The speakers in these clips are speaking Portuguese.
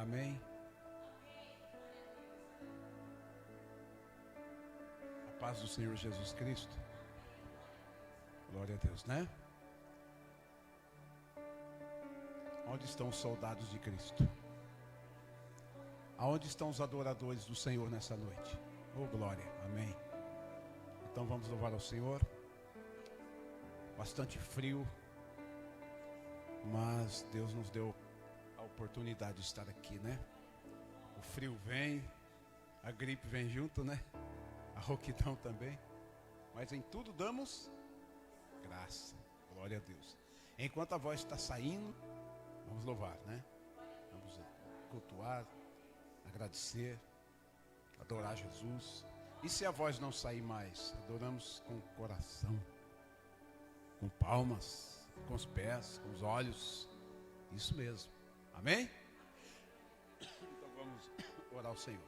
Amém. A paz do Senhor Jesus Cristo. Glória a Deus, né? Onde estão os soldados de Cristo? Aonde estão os adoradores do Senhor nessa noite? Oh, glória, amém. Então vamos louvar ao Senhor. Bastante frio, mas Deus nos deu a oportunidade de estar aqui, né? O frio vem, a gripe vem junto, né? A rouquidão também. Mas em tudo damos graça, glória a Deus. Enquanto a voz está saindo, vamos louvar, né? Vamos cultuar, agradecer, adorar Jesus. E se a voz não sair mais, adoramos com o coração, com palmas, com os pés, com os olhos. Isso mesmo. Amém? Então vamos orar ao Senhor.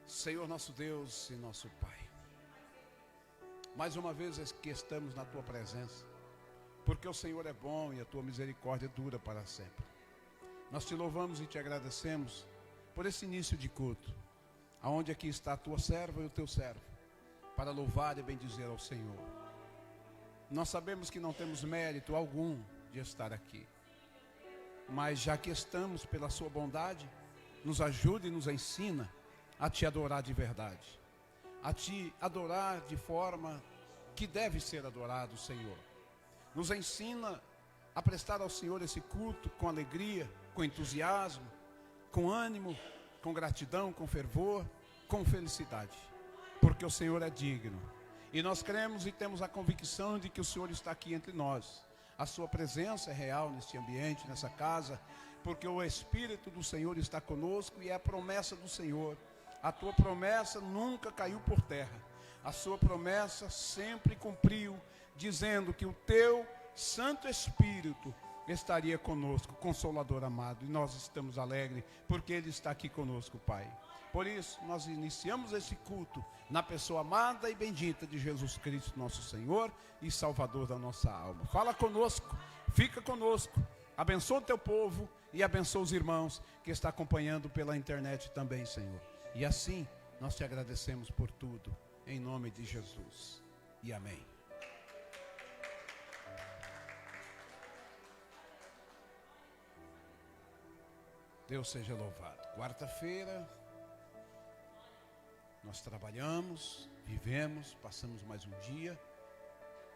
Senhor nosso Deus e nosso Pai, mais uma vez que estamos na Tua presença, porque o Senhor é bom e a Tua misericórdia dura para sempre. Nós te louvamos e te agradecemos por esse início de culto, aonde aqui está a Tua serva e o Teu servo, para louvar e bendizer ao Senhor. Nós sabemos que não temos mérito algum de estar aqui, mas já que estamos pela Sua bondade, nos ajuda e nos ensina a Te adorar de verdade, a Te adorar de forma que deve ser adorado, Senhor. Nos ensina a prestar ao Senhor esse culto com alegria, com entusiasmo, com ânimo, com gratidão, com fervor, com felicidade, porque o Senhor é digno. E nós cremos e temos a convicção de que o Senhor está aqui entre nós. A Sua presença é real neste ambiente, nessa casa, porque o Espírito do Senhor está conosco e é a promessa do Senhor. A Tua promessa nunca caiu por terra. A Sua promessa sempre cumpriu, dizendo que o Teu Santo Espírito estaria conosco, Consolador amado. E nós estamos alegres porque Ele está aqui conosco, Pai. Por isso, nós iniciamos esse culto na pessoa amada e bendita de Jesus Cristo, nosso Senhor e Salvador da nossa alma. Fala conosco, fica conosco, abençoa o Teu povo e abençoa os irmãos que estão acompanhando pela internet também, Senhor. E assim, nós Te agradecemos por tudo, em nome de Jesus. E amém. Deus seja louvado. Quarta-feira, nós trabalhamos, vivemos, passamos mais um dia,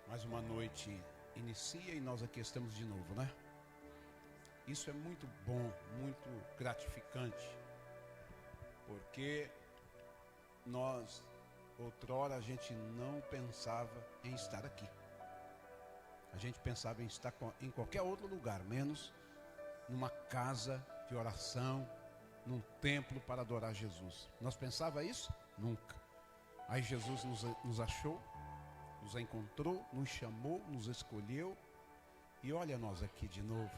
mais uma noite inicia e nós aqui estamos de novo, né? Isso é muito bom, muito gratificante, porque nós, outrora, a gente não pensava em estar aqui. A gente pensava em estar em qualquer outro lugar, menos numa casa de oração, num templo para adorar Jesus. Nós pensava isso? Nunca. Aí Jesus nos achou, nos encontrou, nos chamou, nos escolheu. E olha nós aqui de novo.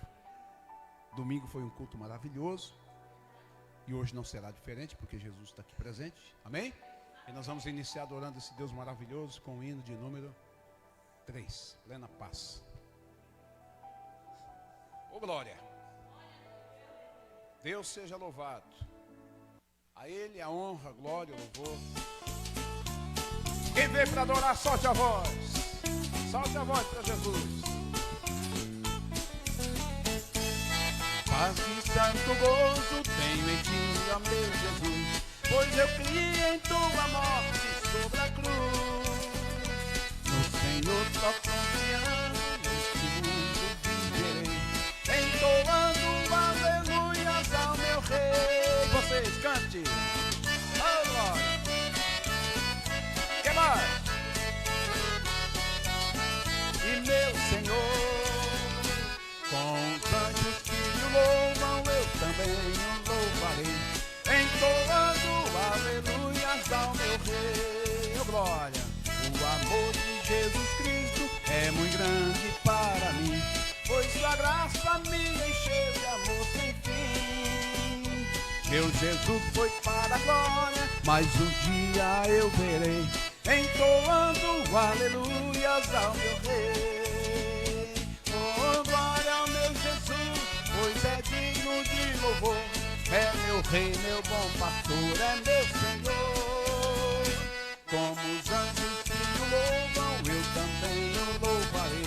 Domingo foi um culto maravilhoso. E hoje não será diferente, porque Jesus está aqui presente. Amém? E nós vamos iniciar adorando esse Deus maravilhoso com o hino de número 3. Plena paz. Ô glória! Deus seja louvado. A Ele a honra, a glória, o louvor. Quem veio para adorar, solte a voz. Solte a voz para Jesus. Paz e santo gozo tenho em Ti, ó meu Jesus, pois eu criei em Tua morte sobre a cruz. No Senhor só confiando, neste mundo viverei, entoando aleluias ao meu Rei. Vocês cante. Oh, glória. Que mais? E meu Senhor, com os anjos que o louvam, eu também o louvarei, entoando aleluias ao meu Rei. Oh, glória. O amor de Jesus Cristo é muito grande para mim, pois Sua graça me encheu de amor sem fim. Meu Jesus foi para a glória, mas um dia eu verei, entoando aleluias ao meu Rei. Oh, glória ao meu Jesus, pois é digno de meu rei, meu bom pastor, é meu Senhor. Como os anjos que o louvam, eu também o louvarei,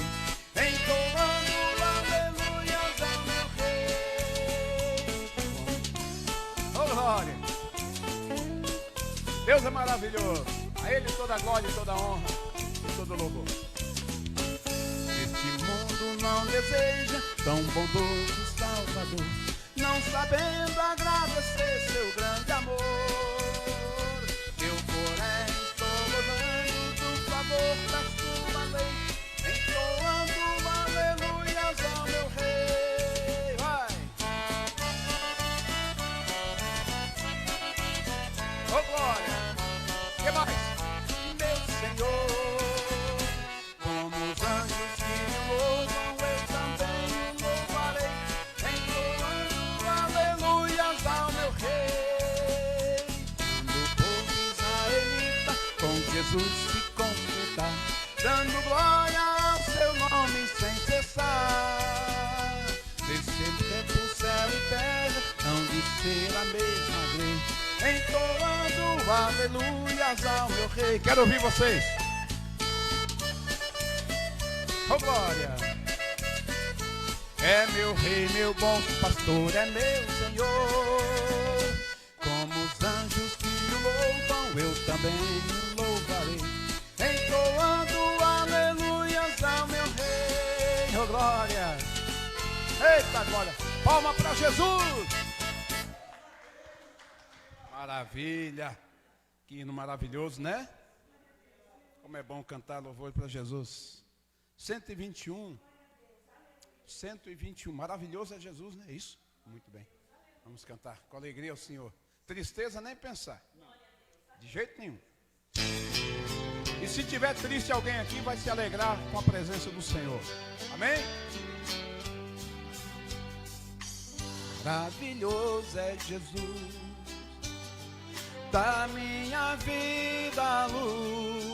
entoando aleluias ao meu rei. Oh, glória! Deus é maravilhoso. A Ele toda a glória e toda a honra e todo o louvor. Este mundo não deseja tão bondoso Salvador, não sabendo agradecer seu grande amor. Eu, porém, estou gozando do favor da sua lei, entoando aleluias ao meu rei. Vai! Oh, glória! Que mais? Meu Senhor, como os anjos que o louvam, eu também o louvarei, entoando aleluias ao meu rei. Quando o povo israelita com Jesus se completar, dando glória ao seu nome sem cessar, descer tempo, céu e terra, hão de ser a mesma vez, entoando aleluias ao meu rei. Quero ouvir vocês. Oh, glória! É meu rei, meu bom pastor, é meu Senhor. Como os anjos que o louvam, eu também o louvarei, entoando aleluias ao meu rei. Oh, glória! Eita, glória! Palma para Jesus! Maravilha! Que hino maravilhoso, né? Como é bom cantar louvor para Jesus. 121. Maravilhoso é Jesus, não é isso? Muito bem. Vamos cantar com alegria ao Senhor. Tristeza nem pensar. De jeito nenhum. E se tiver triste alguém aqui, vai se alegrar com a presença do Senhor. Amém? Maravilhoso é Jesus, da minha vida a luz,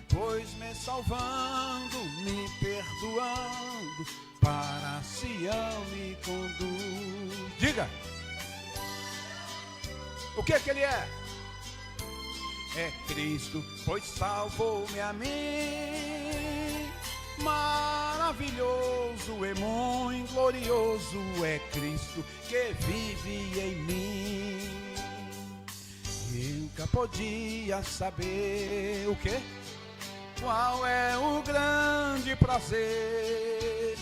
pois me salvando, me perdoando, para Sião me conduz. Diga! O que Ele é? É Cristo, pois salvou-me a mim. Maravilhoso e muito glorioso é Cristo que vive em mim. Nunca podia saber o quê? Qual é o grande prazer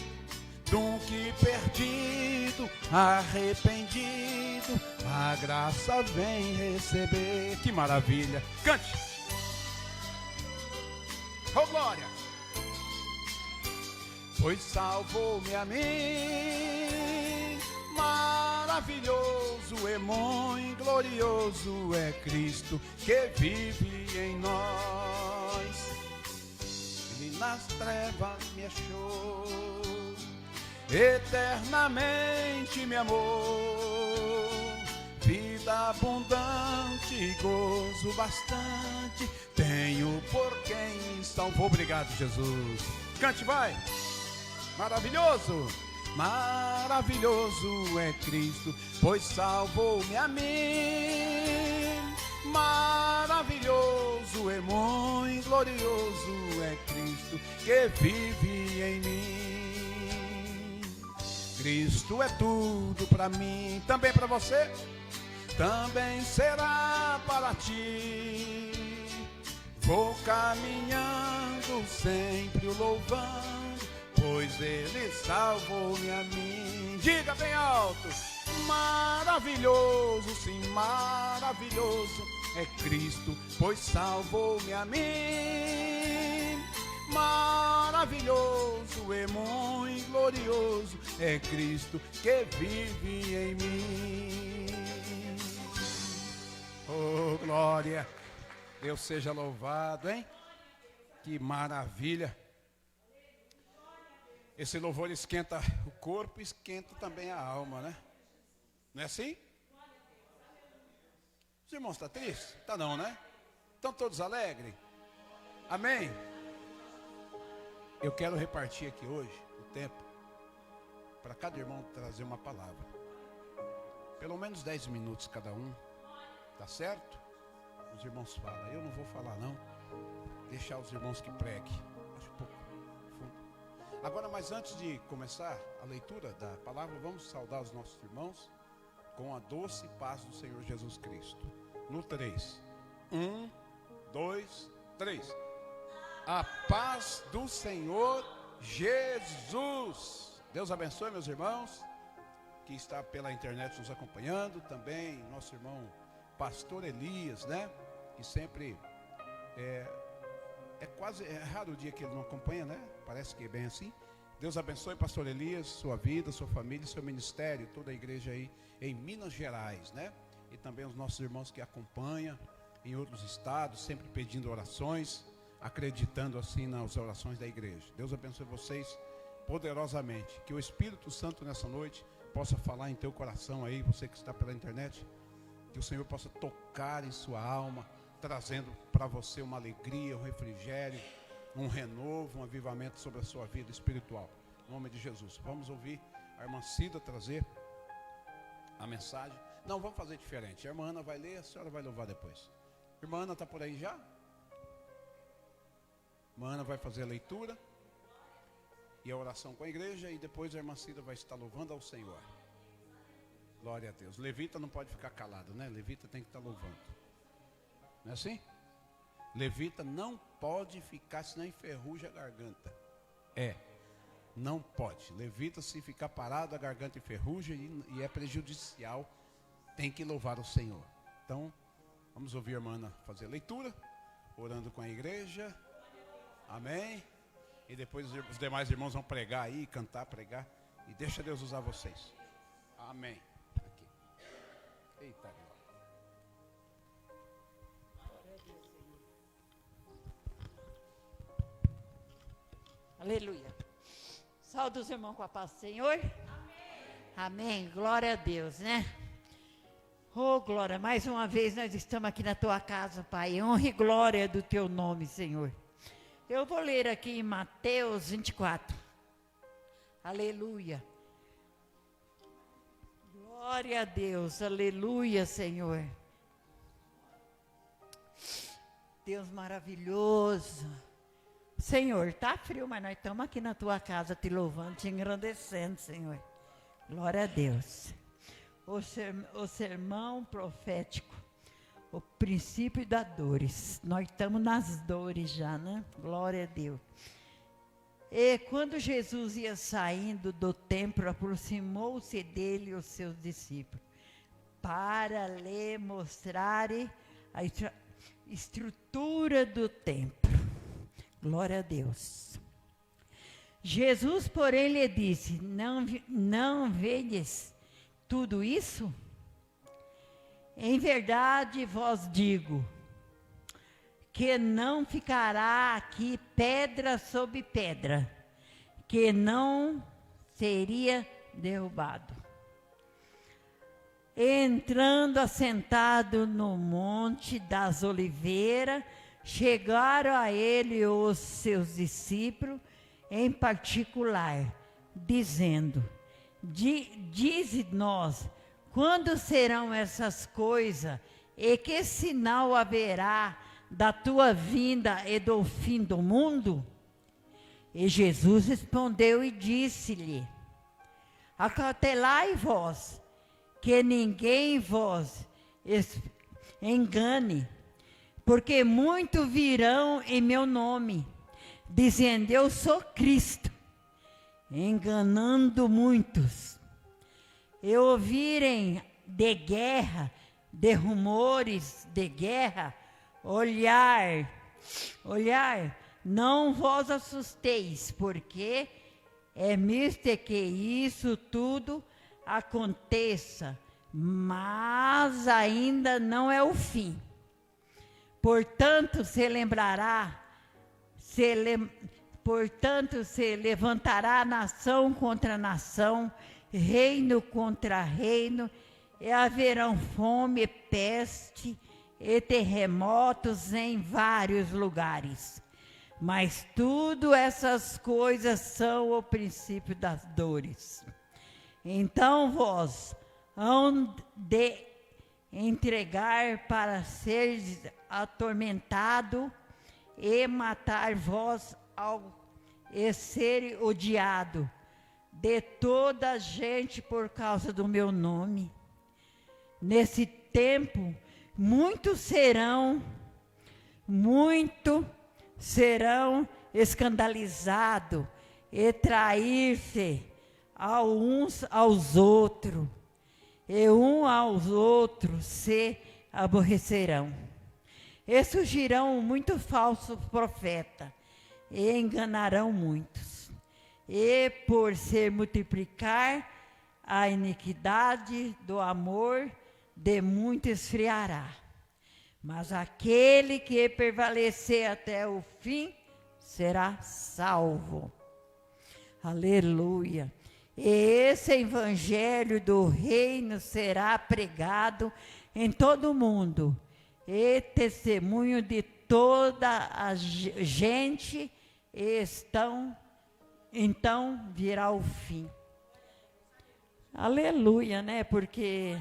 do que perdido, arrependido, a graça vem receber. Que maravilha! Cante! Oh, glória! Pois salvou-me a mim. Maravilhoso e muito glorioso é Cristo que vive em nós. Ele nas trevas me achou, eternamente me amou. Vida abundante, gozo bastante, tenho por quem me salvou. Obrigado, Jesus. Cante, vai. Maravilhoso. Maravilhoso é Cristo, pois salvou-me a mim. Maravilhoso e muito glorioso é Cristo que vive em mim. Cristo é tudo para mim, também para você, também será para ti. Vou caminhando, sempre o louvando, pois Ele salvou-me a mim. Diga bem alto: maravilhoso, sim, maravilhoso é Cristo, pois salvou-me a mim. Maravilhoso e muito glorioso é Cristo que vive em mim. Oh, glória! Deus seja louvado, hein? Que maravilha! Esse louvor esquenta o corpo e esquenta também a alma, né? Não é assim? Os irmãos estão tristes? Tá não, né? Estão todos alegres? Amém? Eu quero repartir aqui hoje o tempo para cada irmão trazer uma palavra. Pelo menos 10 minutos cada um. Tá certo? Os irmãos falam. Eu não vou falar não. Deixar os irmãos que preguem. Acho pouco fundo. Agora, mas antes de começar a leitura da palavra, vamos saudar os nossos irmãos com a doce paz do Senhor Jesus Cristo. No 3. 1, 2, 3. A paz do Senhor Jesus. Deus abençoe, meus irmãos, que está pela internet nos acompanhando. Também nosso irmão Pastor Elias, né? Que sempre é raro o dia que ele não acompanha, né? Parece que é bem assim. Deus abençoe, Pastor Elias, sua vida, sua família, seu ministério, toda a igreja aí em Minas Gerais, né? E também os nossos irmãos que acompanham em outros estados, sempre pedindo orações, acreditando assim nas orações da igreja. Deus abençoe vocês poderosamente. Que o Espírito Santo nessa noite possa falar em teu coração aí, você que está pela internet. Que o Senhor possa tocar em sua alma, trazendo para você uma alegria, um refrigério, um renovo, um avivamento sobre a sua vida espiritual. Em nome de Jesus. Vamos ouvir a irmã Cida trazer a mensagem. Não, vamos fazer diferente. A irmã Ana vai ler, a senhora vai louvar depois. Irmã Ana está por aí já? Irmã Ana vai fazer a leitura e a oração com a igreja, e depois a irmã Cida vai estar louvando ao Senhor. Glória a Deus. Levita não pode ficar calado, né? Levita tem que estar louvando. Não é assim? Levita não pode ficar, senão enferruja a garganta. Não pode. Levita, se ficar parado, a garganta enferruja e é prejudicial. Tem que louvar o Senhor. Então, vamos ouvir a irmã Ana fazer a leitura, orando com a igreja. Amém. E depois os demais irmãos vão pregar aí, cantar, pregar. E deixa Deus usar vocês. Amém. Aqui. Eita, aleluia. Saúde os irmãos com a paz do Senhor. Amém. Amém. Glória a Deus, né? Oh, glória. Mais uma vez nós estamos aqui na tua casa, Pai. Honra e glória do teu nome, Senhor. Eu vou ler aqui em Mateus 24. Aleluia. Glória a Deus. Aleluia, Senhor. Deus maravilhoso. Senhor, tá frio, mas nós estamos aqui na tua casa te louvando, te engrandecendo, Senhor. Glória a Deus. O sermão profético, o princípio das dores. Nós estamos nas dores já, né? Glória a Deus. E quando Jesus ia saindo do templo, aproximou-se dele os seus discípulos, para lhe mostrarem a estrutura do templo. Glória a Deus. Jesus, porém, lhe disse: não vedes tudo isso? Em verdade vos digo, que não ficará aqui pedra sobre pedra, que não seria derrubado. Entrando assentado no Monte das Oliveiras, chegaram a ele os seus discípulos, em particular, dizendo: dize-nos, quando serão essas coisas, e que sinal haverá da tua vinda e do fim do mundo? E Jesus respondeu e disse-lhe: acautelai vós, que ninguém vos engane, porque muitos virão em meu nome, dizendo: eu sou Cristo, enganando muitos. E ouvirem de guerra, de rumores de guerra, olhar, não vos assusteis, porque é mister que isso tudo aconteça, mas ainda não é o fim. Portanto, se levantará nação contra nação, reino contra reino, e haverão fome, peste e terremotos em vários lugares. Mas tudo essas coisas são o princípio das dores. Então vós hão de entregar para ser atormentado e matar vós ao e ser odiado de toda a gente por causa do meu nome. Nesse tempo, muitos serão escandalizados e trair-se uns aos outros, e uns aos outros se aborrecerão. E surgirão muitos falsos profetas, e enganarão muitos. E por se multiplicar a iniquidade do amor de muitos esfriará. Mas aquele que prevalecer até o fim será salvo. Aleluia. E esse evangelho do reino será pregado em todo o mundo, e testemunho de toda a gente, então virá o fim. Aleluia, né? Porque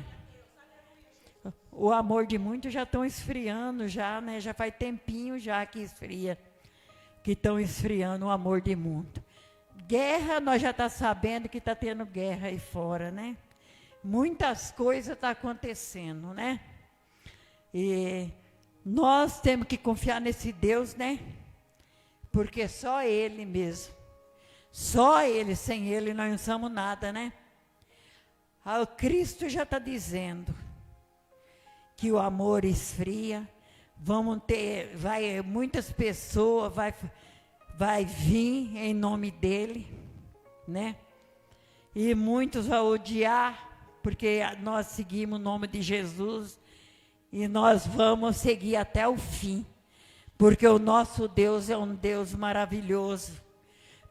o amor de muitos já estão esfriando, já, né? Já faz tempinho já que esfria, que estão esfriando o amor de muitos. Guerra, nós já estamos sabendo que está tendo guerra aí fora, né? Muitas coisas estão acontecendo, né? E nós temos que confiar nesse Deus, né? Porque só Ele mesmo. Só Ele, sem Ele nós não somos nada, né? O Cristo já está dizendo que o amor esfria. Muitas pessoas vai vir em nome dele, né? E muitos vão odiar, porque nós seguimos o nome de Jesus, e nós vamos seguir até o fim, porque o nosso Deus é um Deus maravilhoso.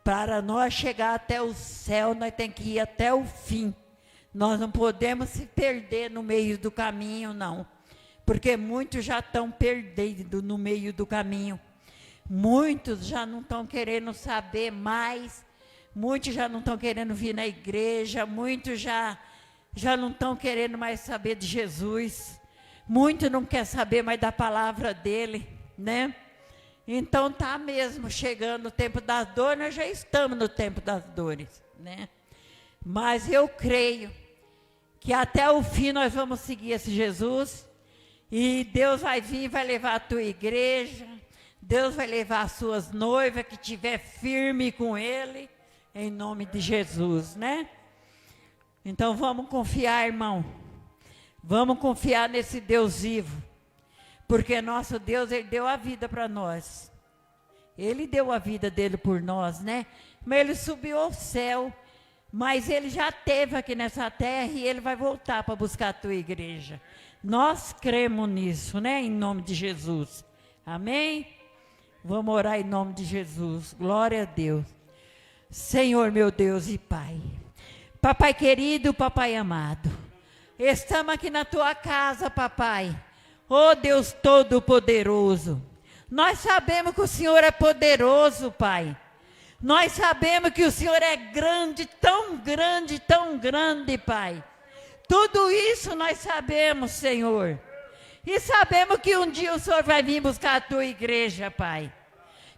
Para nós chegar até o céu, nós temos que ir até o fim. Nós não podemos se perder no meio do caminho, não, porque muitos já estão perdendo no meio do caminho. Muitos já não estão querendo saber mais, muitos já não estão querendo vir na igreja, muitos já não estão querendo mais saber de Jesus, muitos não querem saber mais da palavra dele, né? Então está mesmo chegando o tempo das dores, nós já estamos no tempo das dores, né? Mas eu creio que até o fim nós vamos seguir esse Jesus, e Deus vai vir e vai levar a tua igreja, Deus vai levar as suas noivas que estiver firme com Ele, em nome de Jesus, né? Então vamos confiar, irmão. Vamos confiar nesse Deus vivo. Porque nosso Deus, Ele deu a vida para nós. Ele deu a vida dele por nós, né? Mas Ele subiu ao céu. Mas Ele já esteve aqui nessa terra e Ele vai voltar para buscar a tua igreja. Nós cremos nisso, né? Em nome de Jesus. Amém? Vamos orar em nome de Jesus. Glória a Deus. Senhor, meu Deus e Pai. Papai querido, papai amado. Estamos aqui na tua casa, papai. Oh Deus Todo-Poderoso. Nós sabemos que o Senhor é poderoso, Pai. Nós sabemos que o Senhor é grande, tão grande, Pai. Tudo isso nós sabemos, Senhor. E sabemos que um dia o Senhor vai vir buscar a tua igreja, Pai.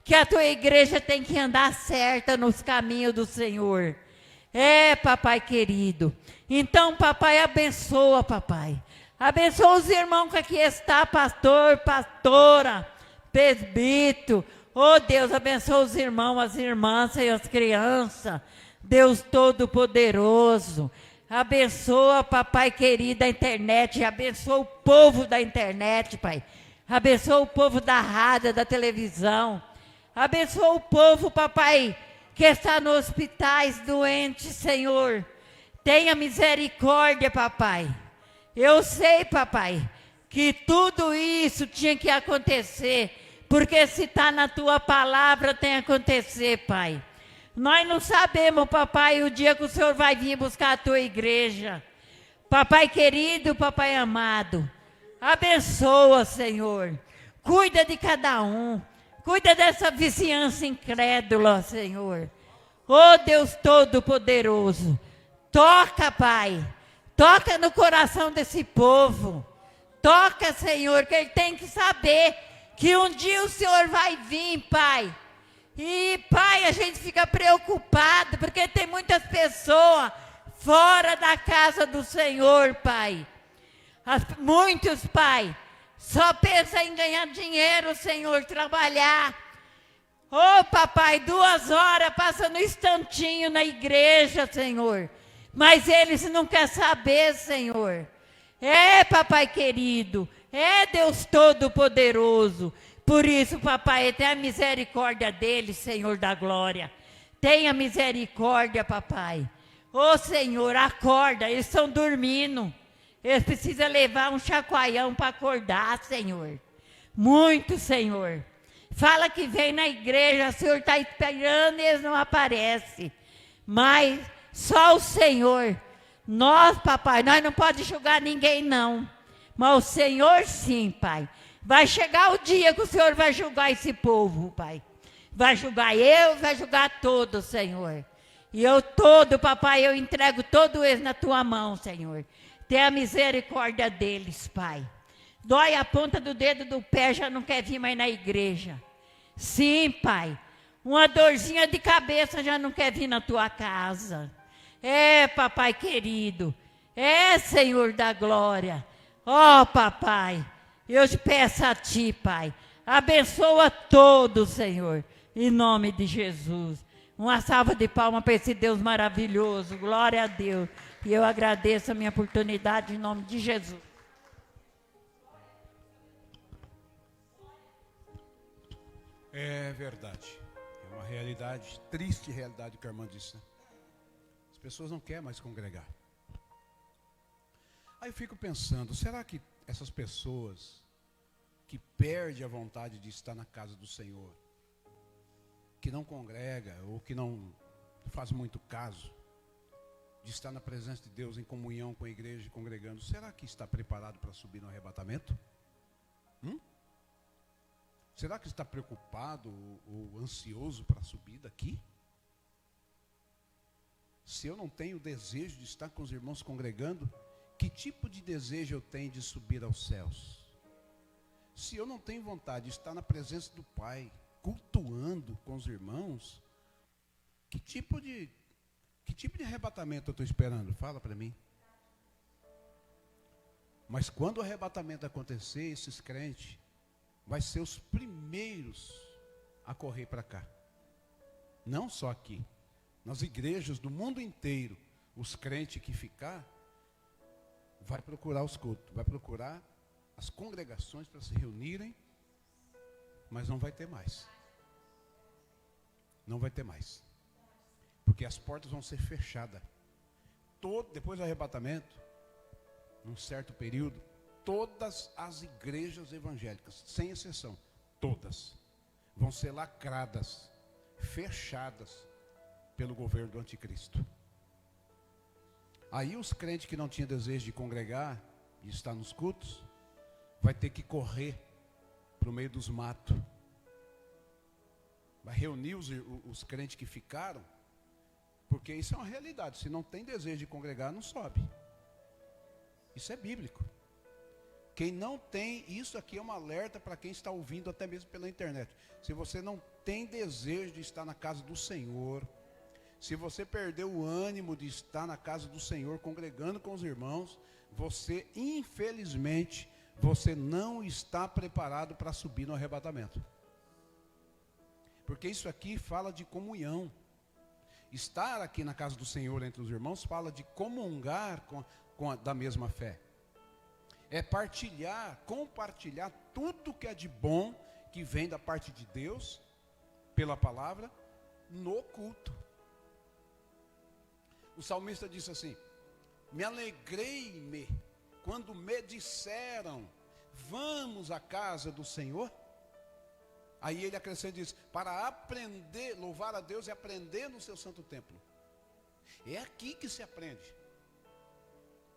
Que a tua igreja tem que andar certa nos caminhos do Senhor. É, papai querido. Então, papai, abençoa, papai. Abençoa os irmãos que aqui está, pastor, pastora, presbítero. Oh, Deus, abençoa os irmãos, as irmãs e as crianças. Deus Todo-Poderoso. Abençoa, papai querido, a internet. Abençoa o povo da internet, Pai. Abençoa o povo da rádio, da televisão. Abençoa o povo, papai, que está nos hospitais doentes, Senhor. Tenha misericórdia, papai. Eu sei, papai, que tudo isso tinha que acontecer, porque se está na tua palavra, tem que acontecer, Pai. Nós não sabemos, papai, o dia que o Senhor vai vir buscar a tua igreja. Papai querido, papai amado, abençoa, Senhor. Cuida de cada um. Cuida dessa vizinhança incrédula, Senhor. Oh, Deus Todo-Poderoso. Toca, Pai. Toca no coração desse povo. Toca, Senhor, que ele tem que saber que um dia o Senhor vai vir, Pai. E, Pai, a gente fica preocupado, porque tem muitas pessoas fora da casa do Senhor, Pai. Muitos, Pai, só pensam em ganhar dinheiro, Senhor, trabalhar. Ô, papai, 2 horas passa no instantinho na igreja, Senhor. Mas eles não querem saber, Senhor. Papai querido, Deus Todo-Poderoso. Por isso, papai, tenha misericórdia deles, Senhor da glória. Tenha misericórdia, papai. Ô, Senhor, acorda, eles estão dormindo. Eles precisam levar um chacoalhão para acordar, Senhor. Muito, Senhor. Fala que vem na igreja, o Senhor está esperando e eles não aparecem. Mas só o Senhor. Nós, papai, nós não podemos julgar ninguém, não. Mas o Senhor, sim, Pai. Vai chegar o dia que o Senhor vai julgar esse povo, Pai. Vai julgar eu, vai julgar todos, Senhor. E eu todo, papai, eu entrego todo eles na tua mão, Senhor. Tenha misericórdia deles, Pai. Dói a ponta do dedo do pé, já não quer vir mais na igreja. Sim, Pai. Uma dorzinha de cabeça já não quer vir na tua casa. Papai querido. Senhor da glória. Ó, papai, eu te peço a ti, Pai. Abençoa todos, Senhor. Em nome de Jesus. Uma salva de palmas para esse Deus maravilhoso. Glória a Deus. E eu agradeço a minha oportunidade em nome de Jesus. É verdade. É uma realidade, triste realidade que a irmã disse. Né? As pessoas não querem mais congregar. Aí eu fico pensando, será que essas pessoas que perdem a vontade de estar na casa do Senhor, que não congrega ou que não faz muito caso de estar na presença de Deus em comunhão com a igreja e congregando, será que está preparado para subir no arrebatamento? Será que está preocupado ou ansioso para subir daqui? Se eu não tenho desejo de estar com os irmãos congregando, que tipo de desejo eu tenho de subir aos céus? Se eu não tenho vontade de estar na presença do Pai, cultuando com os irmãos, que tipo de arrebatamento eu estou esperando? Fala para mim. Mas quando o arrebatamento acontecer, esses crentes vai ser os primeiros a correr para cá. Não só aqui. Nas igrejas do mundo inteiro, os crentes que ficar, vai procurar os cultos, vai procurar as congregações para se reunirem, mas não vai ter mais. Não vai ter mais. Porque as portas vão ser fechadas. Depois do arrebatamento, num certo período, todas as igrejas evangélicas, sem exceção, todas, vão ser lacradas, fechadas pelo governo do anticristo. Aí os crentes que não tinham desejo de congregar, de estar nos cultos, vai ter que correr para o meio dos matos. Vai reunir os crentes que ficaram, porque isso é uma realidade. Se não tem desejo de congregar, não sobe. Isso é bíblico. Quem não tem, isso aqui é um alerta para quem está ouvindo até mesmo pela internet. Se você não tem desejo de estar na casa do Senhor, se você perdeu o ânimo de estar na casa do Senhor, congregando com os irmãos, você, infelizmente, você não está preparado para subir no arrebatamento. Porque isso aqui fala de comunhão. Estar aqui na casa do Senhor entre os irmãos fala de comungar da mesma fé. É compartilhar tudo que é de bom, que vem da parte de Deus, pela palavra, no culto. O salmista disse assim: me alegrei-me quando me disseram, vamos à casa do Senhor. Aí ele acrescenta e diz, para aprender, louvar a Deus e aprender no seu santo templo. É aqui que se aprende.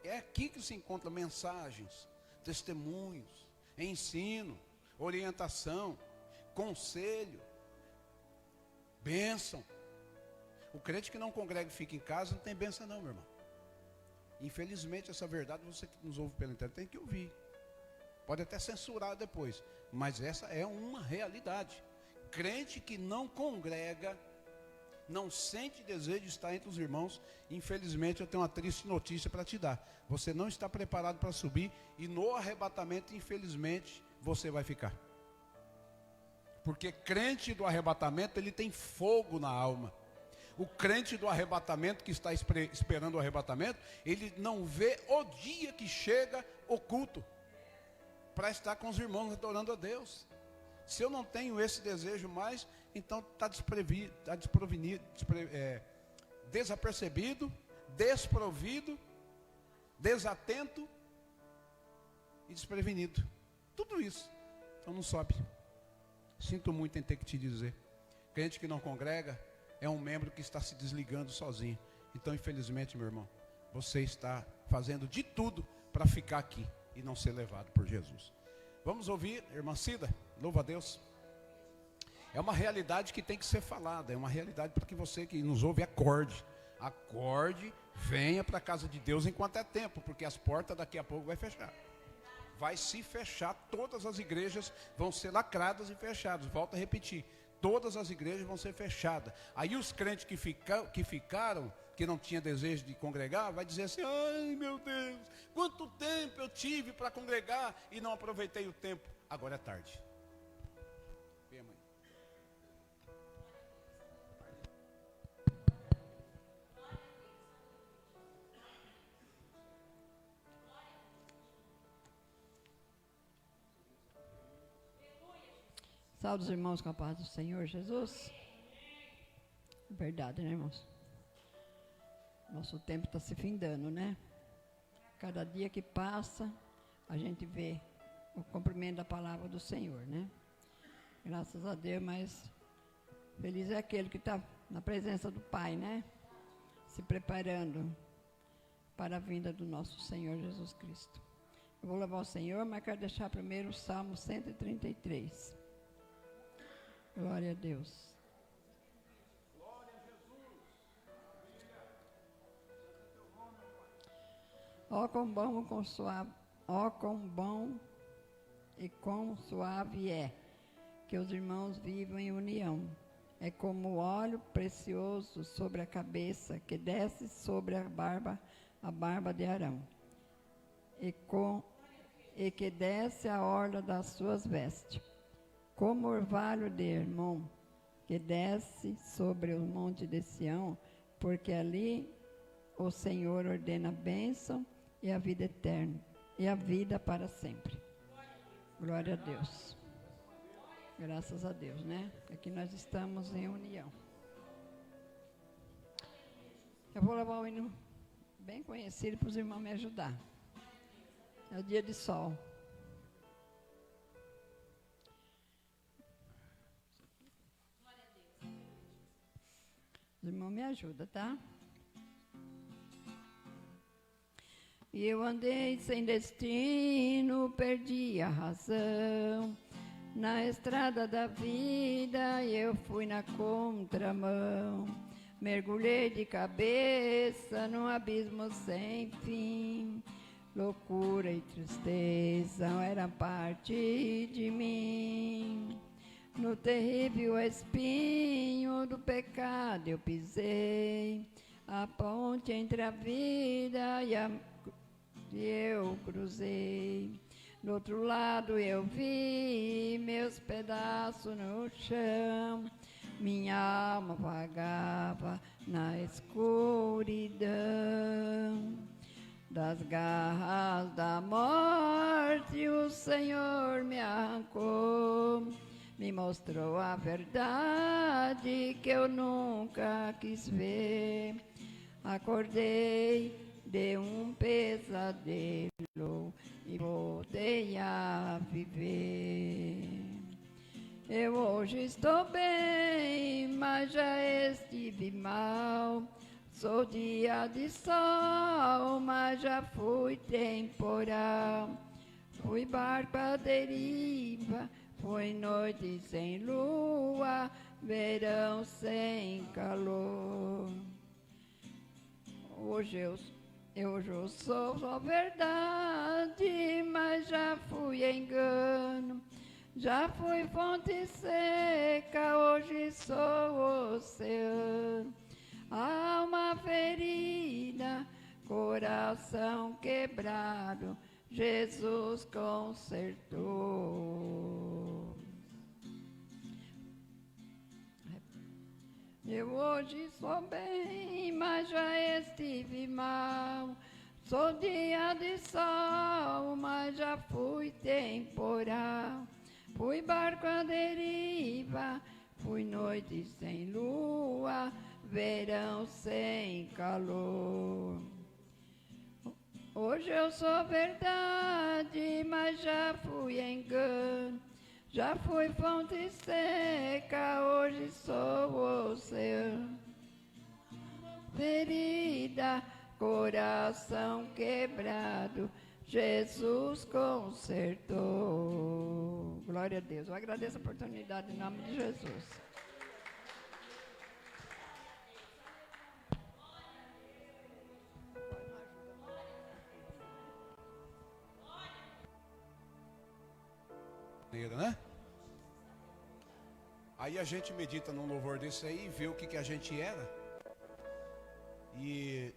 É aqui que se encontra mensagens, testemunhos, ensino, orientação, conselho, bênção. O crente que não congrega e fica em casa não tem bênção não, meu irmão. Infelizmente, essa verdade você que nos ouve pela internet tem que ouvir. Pode até censurar depois, mas essa é uma realidade. Crente que não congrega, não sente desejo de estar entre os irmãos, infelizmente eu tenho uma triste notícia para te dar. Você não está preparado para subir e no arrebatamento, infelizmente, você vai ficar. Porque crente do arrebatamento, ele tem fogo na alma. O crente do arrebatamento, que está esperando o arrebatamento, ele não vê o dia que chega o culto para estar com os irmãos adorando a Deus. Se eu não tenho esse desejo mais, então está desapercebido, desprovido, desatento e desprevenido. Tudo isso. Então não sobe. Sinto muito em ter que te dizer. Crente que não congrega é um membro que está se desligando sozinho. Então, infelizmente, meu irmão, você está fazendo de tudo para ficar aqui e não ser levado por Jesus. Vamos ouvir, irmã Cida, louva a Deus. É uma realidade que tem que ser falada, é uma realidade para que você que nos ouve acorde. Acorde, venha para a casa de Deus enquanto é tempo, porque as portas daqui a pouco vai fechar. Vai se fechar, todas as igrejas vão ser lacradas e fechadas. Volto a repetir, todas as igrejas vão ser fechadas. Aí os crentes que ficaram, que não tinha desejo de congregar, vai dizer assim: ai meu Deus, quanto tempo eu tive para congregar e não aproveitei o tempo. Agora é tarde. Vem, mãe. Salve os irmãos com a paz do Senhor Jesus. Verdade, né, irmãos? Nosso tempo está se findando, né? Cada dia que passa, a gente vê o cumprimento da palavra do Senhor, né? Graças a Deus, mas feliz é aquele que está na presença do Pai, né? Se preparando para a vinda do nosso Senhor Jesus Cristo. Eu vou louvar o Senhor, mas quero deixar primeiro o Salmo 133. Glória a Deus. Ó quão bom e quão suave é que os irmãos vivam em união. É como óleo precioso sobre a cabeça que desce sobre a barba de Arão, e que desce a orla das suas vestes. Como orvalho de Hermon, que desce sobre o monte de Sião, porque ali o Senhor ordena a bênção e a vida eterna, e a vida para sempre. Glória a Deus. Graças a Deus, né? Aqui nós estamos em união. Eu vou levar um hino bem conhecido para os irmãos me ajudar. É o dia de sol. Os irmãos me ajudam, tá? E eu andei sem destino, perdi a razão. Na estrada da vida eu fui na contramão. Mergulhei de cabeça num abismo sem fim. Loucura e tristeza eram parte de mim. No terrível espinho do pecado eu pisei, a ponte entre a vida e eu cruzei. Do outro lado eu vi meus pedaços no chão, minha alma vagava na escuridão. Das garras da morte o Senhor me arrancou, me mostrou a verdade que eu nunca quis ver. Acordei de um pesadelo e voltei a viver. Eu hoje estou bem, mas já estive mal. Sou dia de sol, mas já fui temporal. Fui barco à deriva, foi noite sem lua, verão sem calor. Hoje Eu sou só verdade, mas já fui engano. Já fui fonte seca, hoje sou oceano. Alma ferida, coração quebrado, Jesus consertou. Eu hoje sou bem, mas já estive mal. Sou dia de sol, mas já fui temporal. Fui barco à deriva, fui noite sem lua, verão sem calor. Hoje eu sou verdade, mas já fui engano. Já fui fonte seca, hoje sou oceano. Ferida, coração quebrado, Jesus consertou. Glória a Deus. Eu agradeço a oportunidade em nome de Jesus. Né? Aí a gente medita num louvor desse aí e vê o que a gente era. E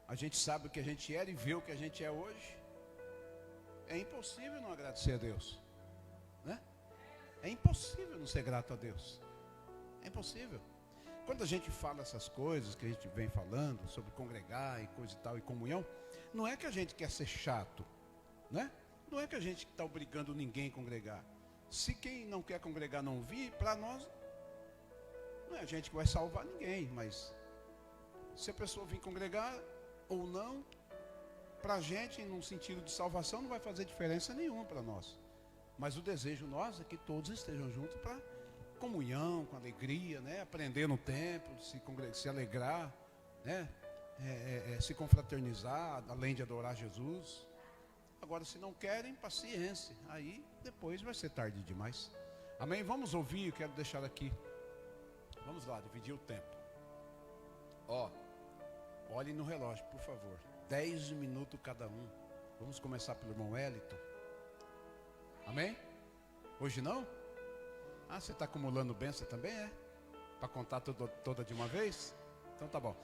a gente sabe o que a gente era e vê o que a gente é hoje. É impossível não agradecer a Deus, né? É impossível não ser grato a Deus. É impossível. Quando a gente fala essas coisas que a gente vem falando sobre congregar e coisa e tal e comunhão, não é que a gente quer ser chato, né? Não é que a gente está obrigando ninguém a congregar. Se quem não quer congregar não vir, para nós, não é a gente que vai salvar ninguém, mas se a pessoa vir congregar ou não, para a gente, num sentido de salvação, não vai fazer diferença nenhuma para nós. Mas o desejo nosso é que todos estejam juntos para comunhão, com alegria, né? Aprender no templo, se alegrar, né? Se confraternizar, além de adorar Jesus. Agora, se não querem, paciência. Aí, depois vai ser tarde demais. Amém? Vamos ouvir, eu quero deixar aqui. Vamos lá, dividir o tempo. Olhem no relógio, por favor. 10 minutos cada um. Vamos começar pelo irmão Wellington. Amém? Hoje não? Ah, você está acumulando bênção também, é? Para contar toda de uma vez? Então tá bom.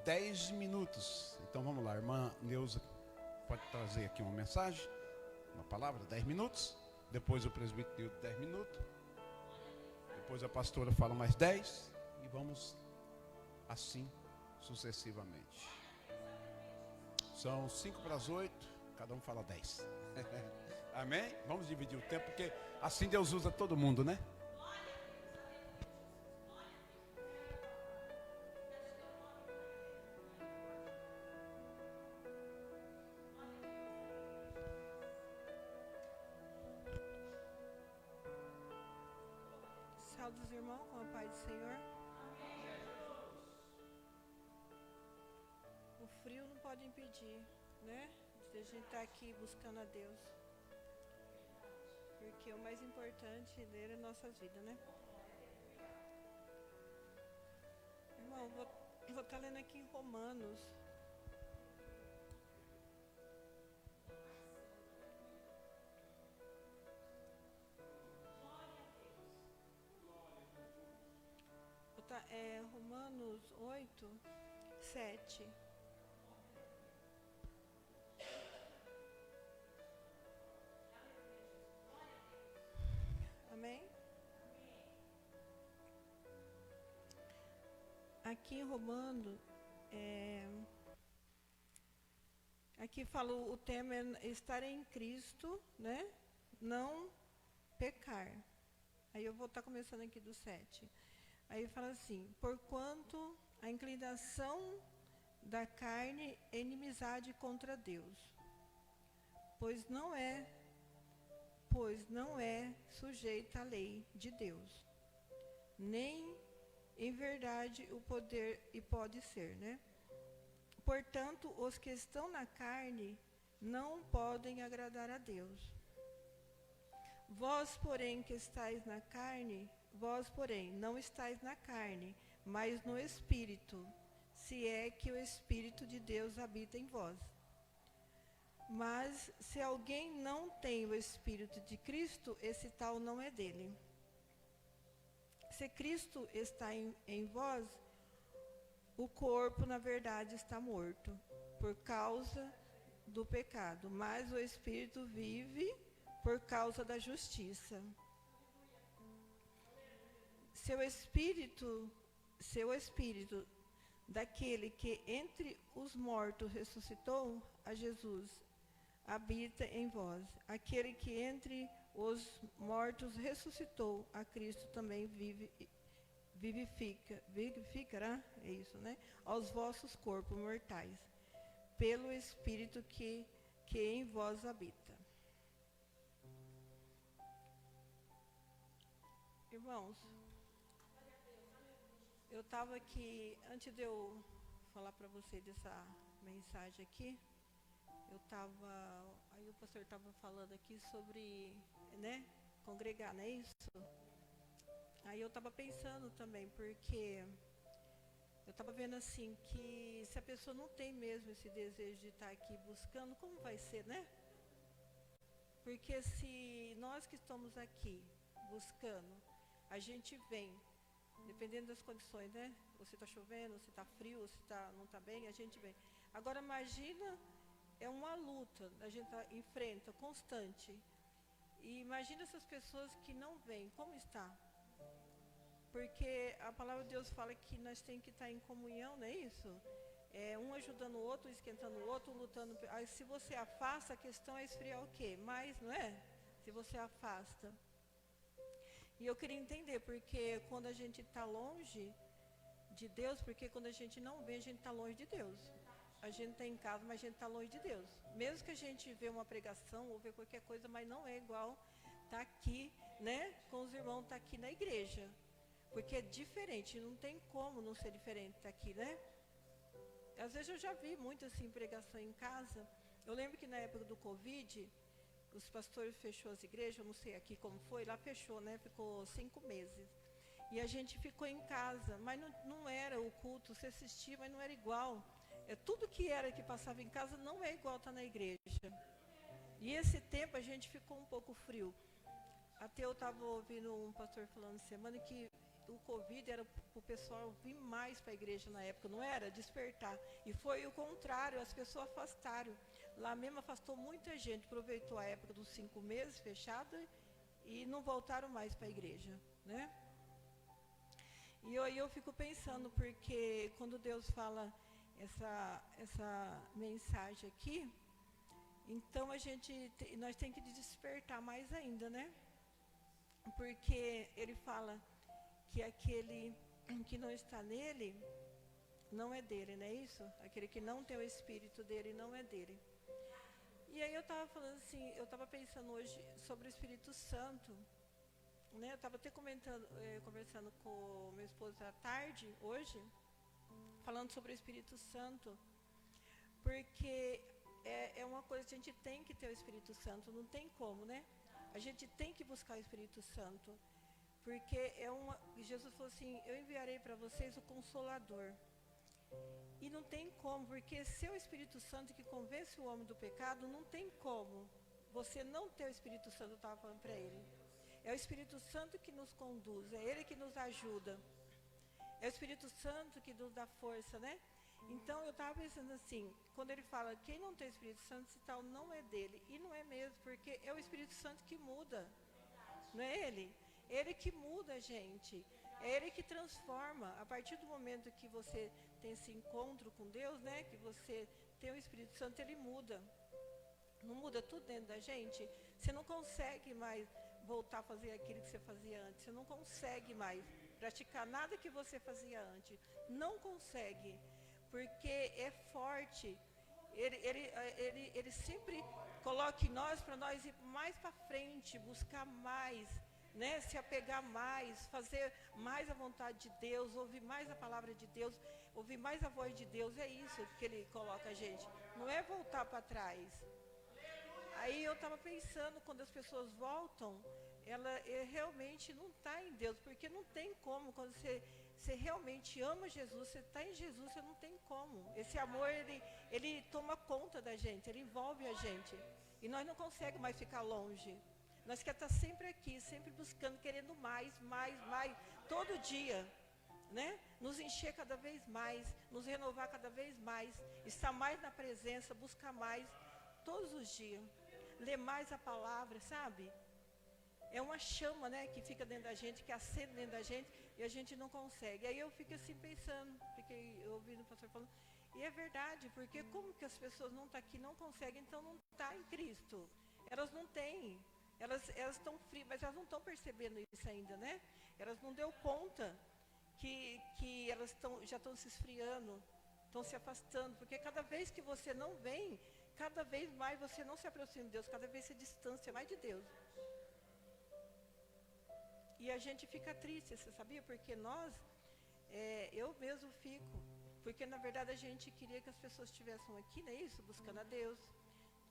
10 minutos. Então vamos lá, irmã Neuza pode trazer aqui uma mensagem, uma palavra, 10 minutos. Depois o presbítero 10 minutos. Depois a pastora fala mais 10. E vamos assim sucessivamente. São 5 para as 8, cada um fala 10. Amém? Vamos dividir o tempo, porque assim Deus usa todo mundo, né? Salve os irmãos, com a paz do Senhor. O frio não pode impedir, né? De a gente estar aqui buscando a Deus. Porque o mais importante dele é nossas vidas, né? Irmão, vou estar lendo aqui em Romanos. Romanos 8, 7. Amém? Aqui em Romanos, aqui fala o tema é estar em Cristo, né? Não pecar. Aí eu vou estar começando aqui do 7. Aí fala assim: porquanto a inclinação da carne é inimizade contra Deus, pois não é sujeita à lei de Deus, nem em verdade o poder e pode ser, né? Portanto, os que estão na carne não podem agradar a Deus. Vós, porém, que estáis na carne, vós, porém, não estáis na carne, mas no Espírito, se é que o Espírito de Deus habita em vós. Mas se alguém não tem o Espírito de Cristo, esse tal não é dele. Se Cristo está em vós, o corpo, na verdade, está morto, por causa do pecado, mas o Espírito vive por causa da justiça. Seu Espírito daquele que entre os mortos ressuscitou a Jesus, habita em vós. Aquele que entre os mortos ressuscitou a Cristo também vivificará, é isso, né? Aos vossos corpos mortais, pelo Espírito que em vós habita. Irmãos, eu estava aqui, antes de eu falar para você dessa mensagem aqui, aí o pastor estava falando aqui sobre, né, congregar, não é isso? Aí eu estava pensando também, porque eu estava vendo assim, que se a pessoa não tem mesmo esse desejo de estar aqui buscando, como vai ser, né? Porque se nós que estamos aqui buscando, a gente vem, dependendo das condições, né? Ou se está chovendo, ou se está frio, ou se não está bem, a gente vem. Agora imagina, é uma luta, a gente enfrenta, constante. E imagina essas pessoas que não vêm, como está? Porque a palavra de Deus fala que nós temos que estar em comunhão, não é isso? Um ajudando o outro, esquentando o outro, lutando. Aí, se você afasta, a questão é esfriar o quê? Mais, não é? Se você afasta. E eu queria entender, porque quando a gente está longe de Deus, porque quando a gente não vê, a gente está longe de Deus. A gente está em casa, mas a gente está longe de Deus. Mesmo que a gente vê uma pregação ou vê qualquer coisa, mas não é igual estar aqui, né? Com os irmãos, estar aqui na igreja. Porque é diferente, não tem como não ser diferente estar aqui, né? Às vezes eu já vi muita assim, pregação em casa. Eu lembro que na época do Covid, os pastores fechou as igrejas, eu não sei aqui como foi, lá fechou, né? Ficou 5 meses. E a gente ficou em casa, mas não era o culto, você assistia, mas não era igual. Tudo que era que passava em casa não é igual estar na igreja. E esse tempo a gente ficou um pouco frio. Até eu estava ouvindo um pastor falando semana que o Covid era para o pessoal vir mais para a igreja na época, não era? Despertar. E foi o contrário, as pessoas afastaram. Lá mesmo afastou muita gente, aproveitou a época dos 5 meses fechada e não voltaram mais para a igreja, né? E aí eu fico pensando, porque quando Deus fala essa mensagem aqui, então nós temos que despertar mais ainda, né? Porque ele fala que aquele que não está nele, não é dele, não é isso? Aquele que não tem o Espírito dele, não é dele. E aí eu estava falando assim, eu estava pensando hoje sobre o Espírito Santo, né? Eu estava até conversando com meu esposo à tarde, hoje, falando sobre o Espírito Santo, porque é uma coisa que a gente tem que ter o Espírito Santo, não tem como, né? A gente tem que buscar o Espírito Santo, porque Jesus falou assim, eu enviarei para vocês o Consolador. E não tem como, porque se é o Espírito Santo que convence o homem do pecado, não tem como você não ter o Espírito Santo, eu estava falando para ele. É o Espírito Santo que nos conduz, é Ele que nos ajuda. É o Espírito Santo que nos dá força, né? Então eu estava pensando assim, quando ele fala, quem não tem o Espírito Santo, esse tal não é dele. E não é mesmo, porque é o Espírito Santo que muda, não é Ele? Ele que muda a gente, é Ele que transforma. A partir do momento que você tem esse encontro com Deus, né, que você tem o Espírito Santo, Ele muda. Não muda tudo dentro da gente? Você não consegue mais voltar a fazer aquilo que você fazia antes. Você não consegue mais praticar nada que você fazia antes. Não consegue, porque é forte. Ele sempre coloca em nós, para nós ir mais para frente, buscar mais, né? Se apegar mais, fazer mais a vontade de Deus, ouvir mais a palavra de Deus, ouvir mais a voz de Deus. É isso que Ele coloca a gente. Não é voltar para trás. Aí eu estava pensando, quando as pessoas voltam, ela realmente não está em Deus, porque não tem como, quando você realmente ama Jesus, você está em Jesus, você não tem como. Esse amor, ele toma conta da gente, ele envolve a gente. E nós não conseguimos mais ficar longe. Nós queremos estar sempre aqui, sempre buscando, querendo mais, todo dia. Né? Nos encher cada vez mais, nos renovar cada vez mais, estar mais na presença, buscar mais, todos os dias. Ler mais a palavra, sabe? É uma chama, né, que fica dentro da gente, que acende dentro da gente, e a gente não consegue. Aí eu fico assim pensando, fiquei ouvindo o pastor falando, e é verdade, porque como que as pessoas não estão aqui, não conseguem, então não está em Cristo. Elas não têm, elas estão frias, mas elas não estão percebendo isso ainda, né? Elas não deu conta que elas já estão se esfriando, estão se afastando, porque cada vez que você não vem, cada vez mais você não se aproxima de Deus, cada vez se distancia mais de Deus. E a gente fica triste, você sabia? Porque nós, eu mesmo fico, porque na verdade a gente queria que as pessoas estivessem aqui, não é isso? Buscando a Deus.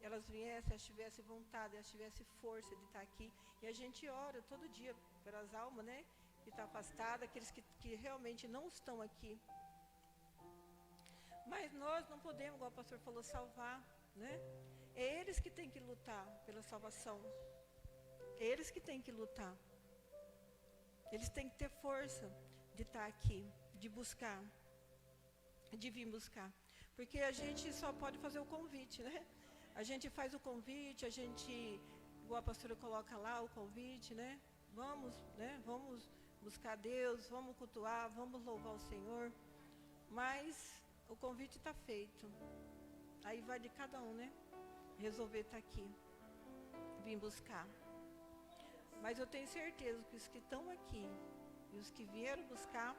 Elas viessem, elas tivessem vontade, elas tivessem força de estar aqui. E a gente ora todo dia pelas almas, né? Que estão afastadas, aqueles que realmente não estão aqui. Mas nós não podemos, igual o pastor falou, salvar, né? É eles que têm que lutar pela salvação. É eles que têm que lutar. Eles têm que ter força de estar aqui, de buscar, de vir buscar. Porque a gente só pode fazer o convite, né? A gente faz o convite, a gente, igual a pastora coloca lá o convite, né? Vamos buscar Deus, vamos cultuar, vamos louvar o Senhor. Mas o convite está feito. Aí vai de cada um, né? Resolver estar aqui, vir buscar. Mas eu tenho certeza que os que estão aqui e os que vieram buscar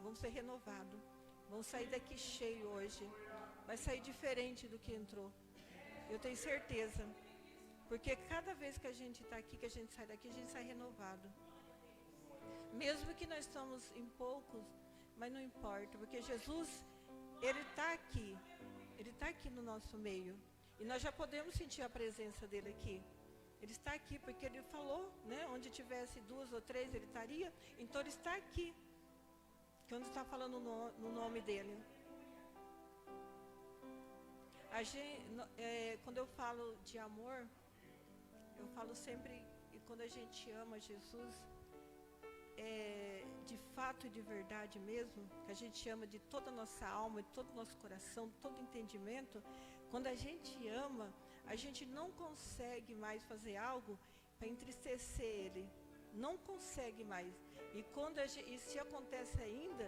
vão ser renovados. Vão sair daqui cheio hoje. Vai sair diferente do que entrou. Eu tenho certeza. Porque cada vez que a gente está aqui, que a gente sai daqui, a gente sai renovado. Mesmo que nós estamos em poucos, mas não importa. Porque Jesus, Ele está aqui. Ele está aqui no nosso meio. E nós já podemos sentir a presença dEle aqui. Ele está aqui porque Ele falou, né? Onde tivesse 2 ou 3, Ele estaria. Então Ele está aqui. Quando está falando no nome dEle. A gente, quando eu falo de amor, eu falo sempre, e quando a gente ama Jesus, de fato e de verdade mesmo, que a gente ama de toda a nossa alma, de todo o nosso coração, de todo o entendimento, quando a gente ama, a gente não consegue mais fazer algo para entristecer Ele. Não consegue mais. E se acontece ainda,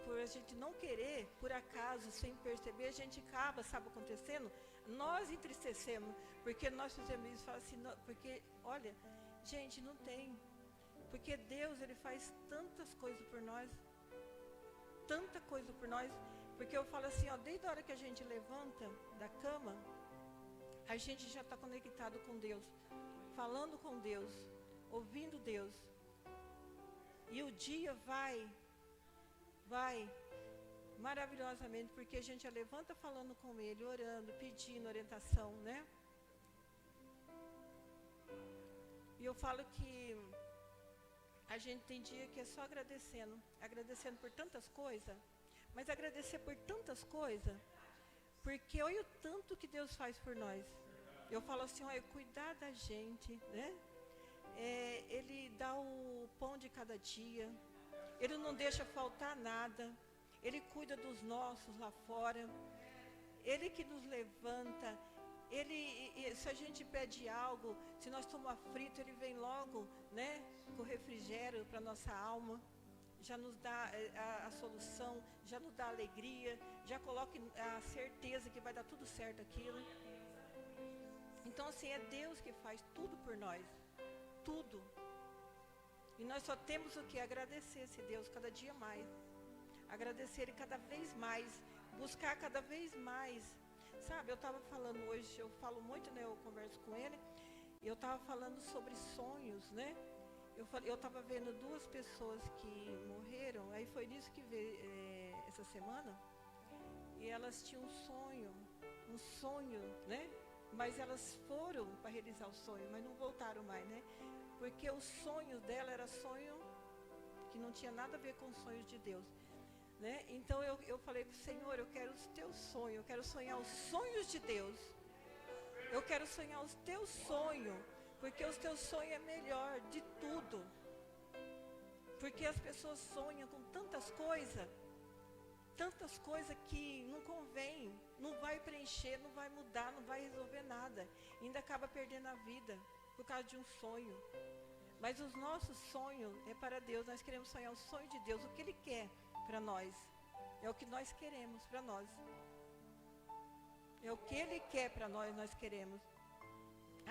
por a gente não querer, por acaso, sem perceber, a gente acaba, sabe acontecendo? Nós entristecemos, porque nós fizemos isso, fala assim, não, porque, olha, gente, não tem. Porque Deus, Ele faz tantas coisas por nós, tanta coisa por nós, porque eu falo assim, ó, desde a hora que a gente levanta da cama, a gente já está conectado com Deus, falando com Deus, ouvindo Deus. E o dia vai maravilhosamente, porque a gente já levanta falando com Ele, orando, pedindo orientação, né? E eu falo que a gente tem dia que é só agradecendo por tantas coisas, mas agradecer por tantas coisas, porque olha o tanto que Deus faz por nós. Eu falo assim, olha, cuidar da gente, né? Ele dá o pão de cada dia, Ele não deixa faltar nada, Ele cuida dos nossos lá fora, Ele que nos levanta, se a gente pede algo, se nós estamos aflitos, Ele vem logo, né, com refrigério para a nossa alma, já nos dá a solução, já nos dá alegria, já coloca a certeza que vai dar tudo certo aquilo. Então assim, é Deus que faz tudo por nós, tudo. E nós só temos o que? Agradecer esse Deus cada dia mais, agradecer Ele cada vez mais, buscar cada vez mais. Sabe, eu estava falando hoje, eu falo muito, né, eu converso com ele, eu estava falando sobre sonhos, né? Eu estava vendo 2 pessoas que morreram, aí foi nisso que veio essa semana, e elas tinham um sonho, né? Mas elas foram para realizar o sonho, mas não voltaram mais, né? Porque o sonho dela era sonho que não tinha nada a ver com os sonhos de Deus. Né? Então eu falei para o Senhor, eu quero os teus sonhos, eu quero sonhar os sonhos de Deus. Eu quero sonhar os teus sonhos, porque os teus sonhos é melhor de tudo. Porque as pessoas sonham com tantas coisas que não convém, não vai preencher, não vai mudar, não vai resolver nada. Ainda acaba perdendo a vida por causa de um sonho. Mas os nossos sonhos é para Deus, nós queremos sonhar o sonho de Deus, o que Ele quer para nós. É o que nós queremos para nós. É o que Ele quer para nós, nós queremos.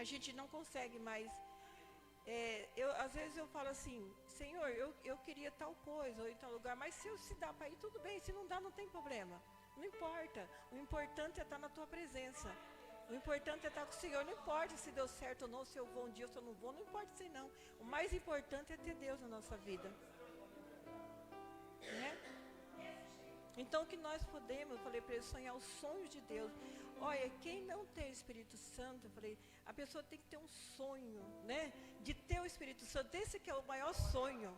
A gente não consegue mais. Às vezes eu falo assim, Senhor, eu queria tal coisa ou em tal lugar, mas se dá para ir, tudo bem. Se não dá, não tem problema. Não importa. O importante é estar na tua presença. O importante é estar com o Senhor. Não importa se deu certo ou não, se eu vou um dia ou se eu não vou, não importa se não. O mais importante é ter Deus na nossa vida. Né? Então o que nós podemos, eu falei para ele, sonhar os sonhos de Deus. Olha, quem não tem o Espírito Santo, eu falei, a pessoa tem que ter um sonho, né? De ter o Espírito Santo, esse que é o maior sonho.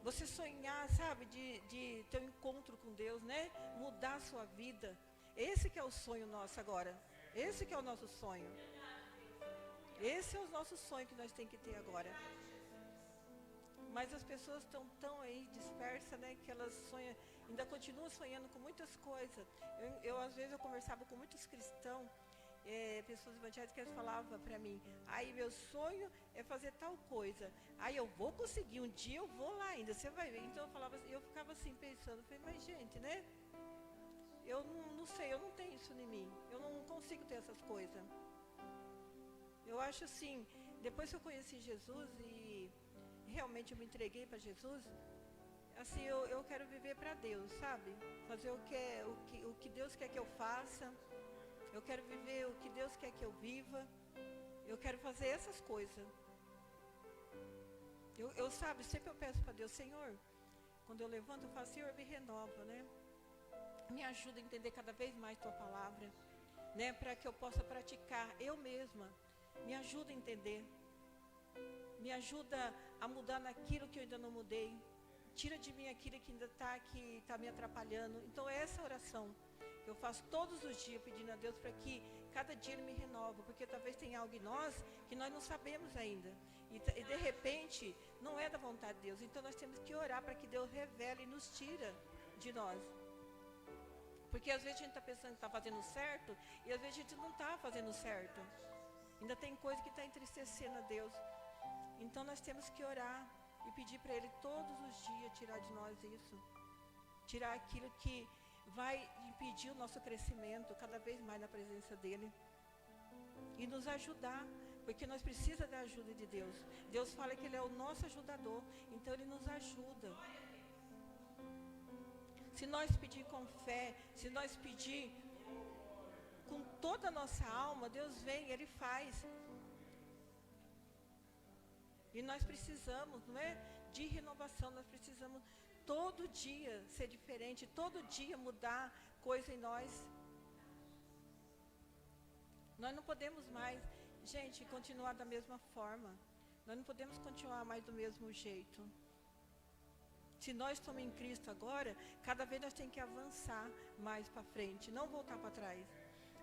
Você sonhar, sabe, de ter um encontro com Deus, né? Mudar a sua vida. Esse que é o sonho nosso agora. Esse que é o nosso sonho. Esse é o nosso sonho que nós temos que ter agora. Mas as pessoas estão tão aí dispersas, né? Que elas sonham, ainda continuam sonhando com muitas coisas. Às vezes eu conversava com muitos cristãos, pessoas evangélicas, que eles falavam para mim, aí meu sonho é fazer tal coisa. Aí eu vou conseguir, um dia eu vou lá ainda, você vai ver. Então eu ficava assim pensando, falei, mas gente, né? Eu não sei, eu não tenho isso em mim. Eu não consigo ter essas coisas. Eu acho assim, depois que eu conheci Jesus e realmente eu me entreguei para Jesus, assim, eu quero viver para Deus, sabe? Fazer o que Deus quer que eu faça. Eu quero viver o que Deus quer que eu viva. Eu quero fazer essas coisas. Sabe, sempre eu peço para Deus, Senhor, quando eu levanto, eu falo, Senhor, me renova, né? Me ajuda a entender cada vez mais Tua palavra, né? Para que eu possa praticar eu mesma. Me ajuda a entender. Me ajuda a mudar naquilo que eu ainda não mudei. Tira de mim aquilo que ainda está me atrapalhando. Então é essa oração que eu faço todos os dias, pedindo a Deus para que cada dia Ele me renova. Porque talvez tenha algo em nós que nós não sabemos ainda. E de repente não é da vontade de Deus. Então nós temos que orar para que Deus revele e nos tira de nós. Porque às vezes a gente está pensando que está fazendo certo e às vezes a gente não está fazendo certo. Ainda tem coisa que está entristecendo a Deus. Então nós temos que orar e pedir para Ele todos os dias tirar de nós isso. Tirar aquilo que vai impedir o nosso crescimento cada vez mais na presença dEle. E nos ajudar, porque nós precisamos da ajuda de Deus. Deus fala que Ele é o nosso ajudador, então Ele nos ajuda. Se nós pedir com fé, se nós pedir com toda a nossa alma, Deus vem, Ele faz. E nós precisamos, não é, de renovação, nós precisamos todo dia ser diferente, todo dia mudar coisa em nós. Nós não podemos mais, gente, continuar da mesma forma. Nós não podemos continuar mais do mesmo jeito. Se nós estamos em Cristo agora, cada vez nós temos que avançar mais para frente, não voltar para trás.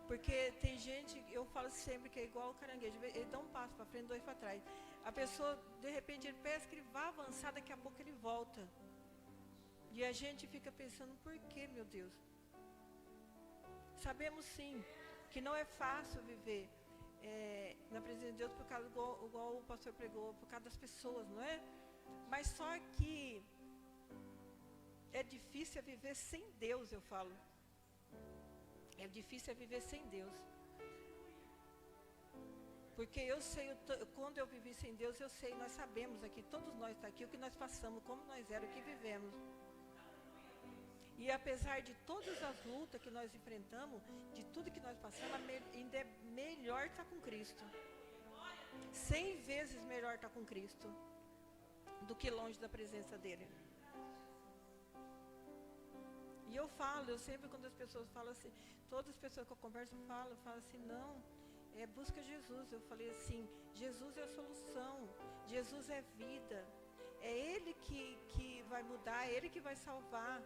Porque tem gente, eu falo sempre que é igual o caranguejo, ele dá um passo para frente, dois para trás. A pessoa, de repente, ele pensa que ele vai avançar, daqui a pouco ele volta. E a gente fica pensando, por que, meu Deus? Sabemos sim, que não é fácil viver na presença de Deus, por causa, igual o pastor pregou, por causa das pessoas, não é? Mas só que é difícil viver sem Deus, eu falo. É difícil viver sem Deus. Porque eu sei, quando eu vivi sem Deus, eu sei, nós sabemos aqui, todos nós estamos aqui, o que nós passamos, como nós éramos, o que vivemos. E apesar de todas as lutas que nós enfrentamos, de tudo que nós passamos, ainda é melhor estar com Cristo. 100 vezes melhor estar com Cristo do que longe da presença dEle. E eu falo, eu sempre quando as pessoas falam assim, todas as pessoas que eu converso falam assim, não, busca Jesus. Eu falei assim, Jesus é a solução, Jesus é vida. É Ele que vai mudar, é Ele que vai salvar.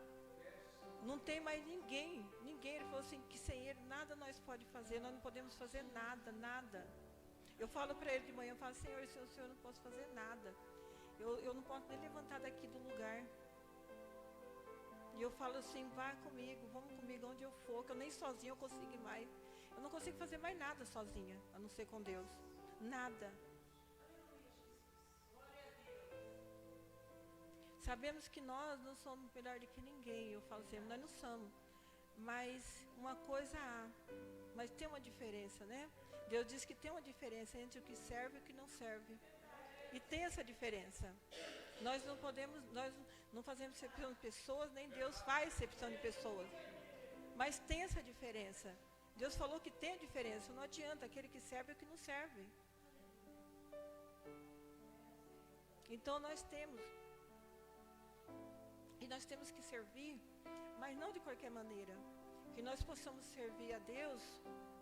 Não tem mais ninguém. Ele falou assim, que sem Ele nada nós pode fazer, nós não podemos fazer nada, nada. Eu falo para Ele de manhã, eu falo, Senhor, sem o Senhor eu não posso fazer nada. Eu não posso nem levantar daqui do lugar. E eu falo assim, vai comigo, vamos comigo onde eu for, que eu nem sozinha eu consigo ir mais. Eu não consigo fazer mais nada sozinha, a não ser com Deus. Nada. Sabemos que nós não somos melhor do que ninguém. Eu falo sempre, nós não somos. Mas uma coisa há. Mas tem uma diferença, né? Deus diz que tem uma diferença entre o que serve e o que não serve. E tem essa diferença. Nós não fazemos exceção de pessoas, nem Deus faz exceção de pessoas. Mas tem essa diferença. Deus falou que tem a diferença. Não adianta aquele que serve e o que não serve. Então nós temos. E nós temos que servir, mas não de qualquer maneira. Que nós possamos servir a Deus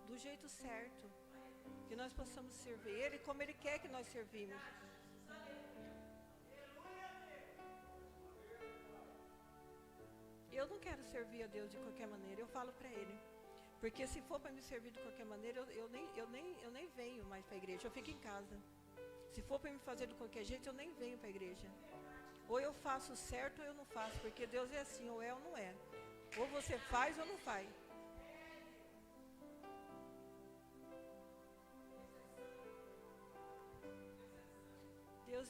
do jeito certo. Que nós possamos servir Ele como Ele quer que nós servimos. Eu não quero servir a Deus de qualquer maneira, eu falo para Ele. Porque se for para me servir de qualquer maneira, eu nem venho mais para a igreja, eu fico em casa. Se for para me fazer de qualquer jeito, eu nem venho para a igreja. Ou eu faço certo ou eu não faço, porque Deus é assim, ou é ou não é. Ou você faz ou não faz. Deus,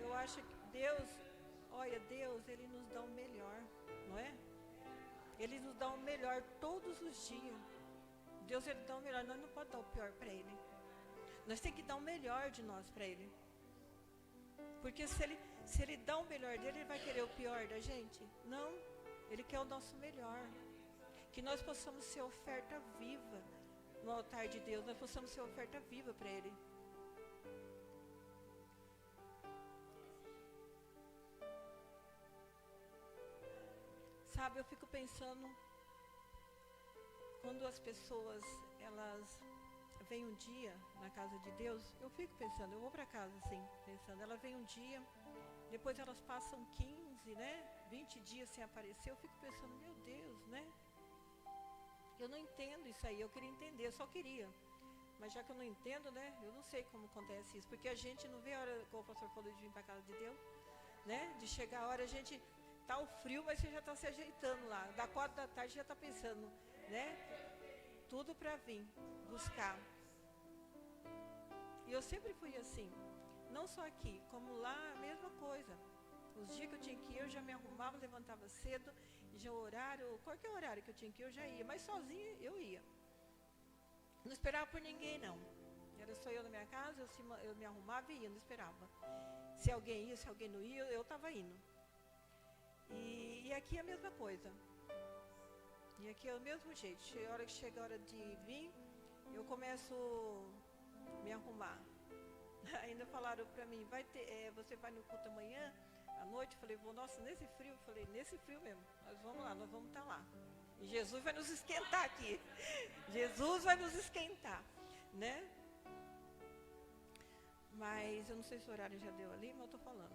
eu acho que Deus, Ele nos dá o melhor, não é? Ele nos dá o melhor todos os dias. Deus, Ele dá o melhor, nós não podemos dar o pior para Ele. Nós temos que dar o melhor de nós para Ele. Porque se ele dá o melhor dele, Ele vai querer o pior da gente? Não, Ele quer o nosso melhor. Que nós possamos ser oferta viva no altar de Deus, nós possamos ser oferta viva para Ele. Sabe, eu fico pensando, quando as pessoas, elas vem um dia na casa de Deus, eu fico pensando, eu vou para casa assim, pensando, ela vem um dia, depois elas passam 15, né, 20 dias sem aparecer, eu fico pensando, meu Deus, né, eu não entendo isso aí, eu queria entender, eu só queria, mas já que eu não entendo, né, eu não sei como acontece isso, porque a gente não vê a hora, como o pastor falou, de vir para a casa de Deus, né, de chegar a hora, a gente tá o frio, mas você já está se ajeitando lá, da 4 da tarde já está pensando, né, tudo para vir buscar. E eu sempre fui assim, não só aqui, como lá, a mesma coisa. Os dias que eu tinha que ir, eu já me arrumava, levantava cedo, já horário, qualquer horário que eu tinha que ir, eu já ia, mas sozinha eu ia. Não esperava por ninguém, não. Era só eu na minha casa, eu me arrumava e ia, não esperava. Se alguém ia, se alguém não ia, eu estava indo. E aqui é a mesma coisa. E aqui é o mesmo jeito. A hora que chega a hora de vir, eu começo a me arrumar. Ainda falaram para mim, você vai no culto amanhã, à noite? Eu falei, vou, nossa, nesse frio? Eu falei, nesse frio mesmo, nós vamos lá, nós vamos estar lá. E Jesus vai nos esquentar aqui. Jesus vai nos esquentar, né? Mas eu não sei se o horário já deu ali, mas eu estou falando.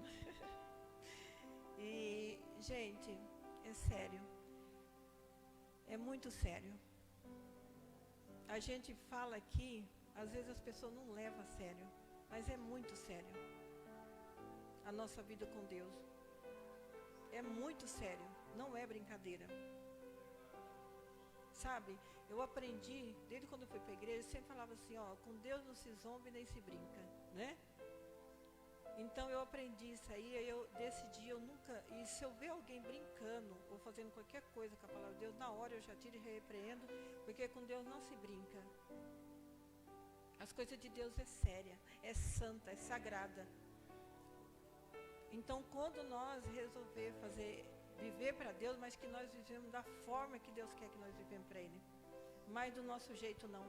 E, gente, é sério. É muito sério. A gente fala aqui, às vezes as pessoas não levam a sério, mas é muito sério. A nossa vida com Deus. É muito sério, não é brincadeira. Sabe, eu aprendi, desde quando eu fui para a igreja, eu sempre falava assim, ó, com Deus não se zomba nem se brinca, né? Então eu aprendi isso aí, eu decidi, eu nunca, e se eu ver alguém brincando ou fazendo qualquer coisa com a palavra de Deus, na hora eu já tiro e repreendo, porque com Deus não se brinca. As coisas de Deus é séria, é santa, é sagrada. Então quando nós resolver viver para Deus, mas que nós vivemos da forma que Deus quer que nós vivemos para Ele, mas do nosso jeito não,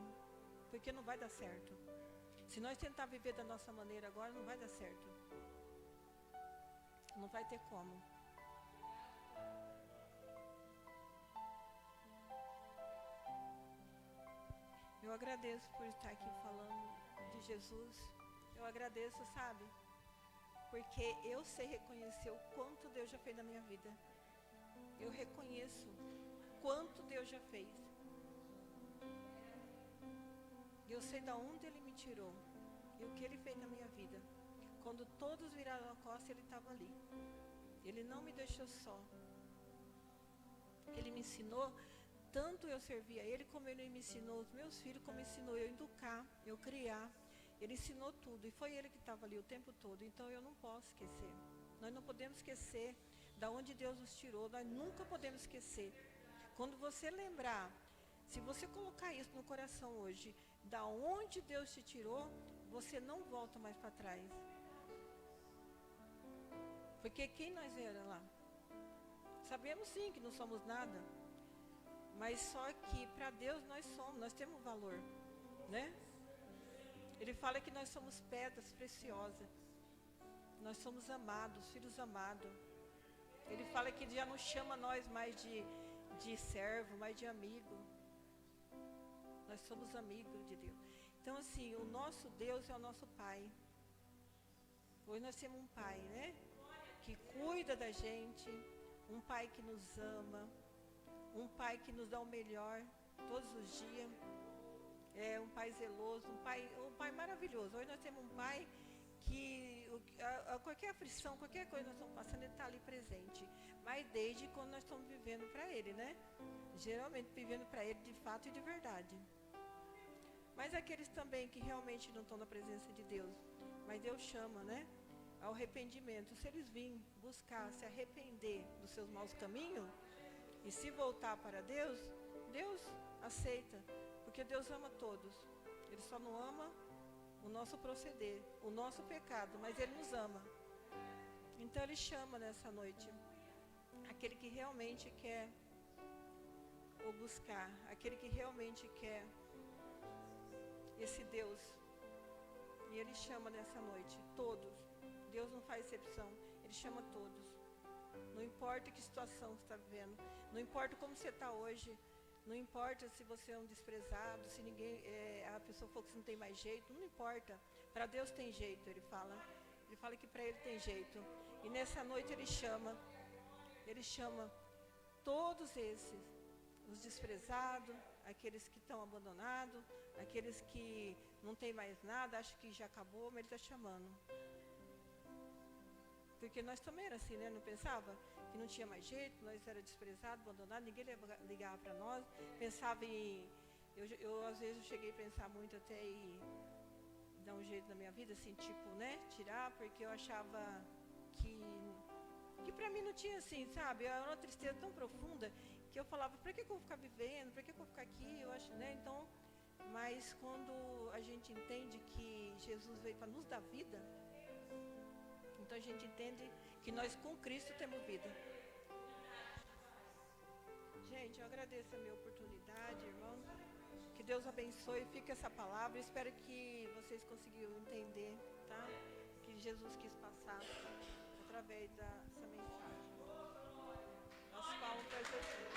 porque não vai dar certo. Se nós tentar viver da nossa maneira agora, não vai dar certo. Não vai ter como. Eu agradeço por estar aqui falando de Jesus. Eu agradeço, sabe? porque eu sei reconhecer o quanto Deus já fez na minha vida. Eu reconheço quanto Deus já fez. Eu sei de onde Ele me tirou e o que Ele fez na minha vida. Quando todos viraram a costa, Ele estava ali. Ele não me deixou só. Ele me ensinou, tanto eu servia a Ele, como Ele me ensinou os meus filhos, como ensinou eu educar, eu criar. Ele ensinou tudo e foi Ele que estava ali o tempo todo. Então eu não posso esquecer. Nós não podemos esquecer da onde Deus nos tirou. Nós nunca podemos esquecer. Quando você lembrar, se você colocar isso no coração hoje, da onde Deus te tirou, você não volta mais para trás. Porque quem nós era lá? Sabemos sim que não somos nada, mas só que para Deus nós somos, nós temos valor, né? Ele fala que nós somos pedras preciosas, nós somos amados, filhos amados. Ele fala que já não chama nós mais de servo, mais de amigo. Nós somos amigos de Deus. Então assim, o nosso Deus é o nosso Pai. Hoje nós temos um Pai, né? Que cuida da gente, um Pai que nos ama, um Pai que nos dá o melhor todos os dias. É um Pai zeloso, um pai maravilhoso. Hoje nós temos um Pai que qualquer aflição, qualquer coisa que nós estamos passando, Ele está ali presente. Mas desde quando nós estamos vivendo para Ele, né? Geralmente vivendo para Ele de fato e de verdade. Mas aqueles também que realmente não estão na presença de Deus, mas Deus chama, né? Ao arrependimento. Se eles virem buscar se arrepender dos seus maus caminhos e se voltar para Deus, Deus aceita. Porque Deus ama todos. Ele só não ama o nosso proceder, o nosso pecado, mas Ele nos ama. Então Ele chama nessa noite aquele que realmente quer o buscar, aquele que realmente quer esse Deus. E Ele chama nessa noite todos. Deus não faz exceção, Ele chama todos. Não importa que situação você está vivendo, não importa como você está hoje, não importa se você é um desprezado, se ninguém, a pessoa falou que não tem mais jeito, não importa. Para Deus tem jeito, Ele fala que para Ele tem jeito. E nessa noite Ele chama todos esses, os desprezados, aqueles que estão abandonados, aqueles que não tem mais nada, acham que já acabou, mas Ele está chamando. Porque nós também era assim, né? Não pensava que não tinha mais jeito, nós era desprezado, abandonado, ninguém ligava para nós. Pensava em... Eu às vezes eu cheguei a pensar muito até em dar um jeito na minha vida, assim, tipo, né? Tirar, porque eu achava que para mim não tinha assim, sabe? Era uma tristeza tão profunda que eu falava, para que eu vou ficar vivendo? Para que eu vou ficar aqui? Eu acho, né? Então, mas quando a gente entende que Jesus veio para nos dar vida, então a gente entende que nós com Cristo temos vida. Gente, eu agradeço a minha oportunidade, irmão. Que Deus abençoe, fica essa palavra. Espero que vocês conseguiram entender, tá? Que Jesus quis passar através dessa mensagem. As palmas para Jesus.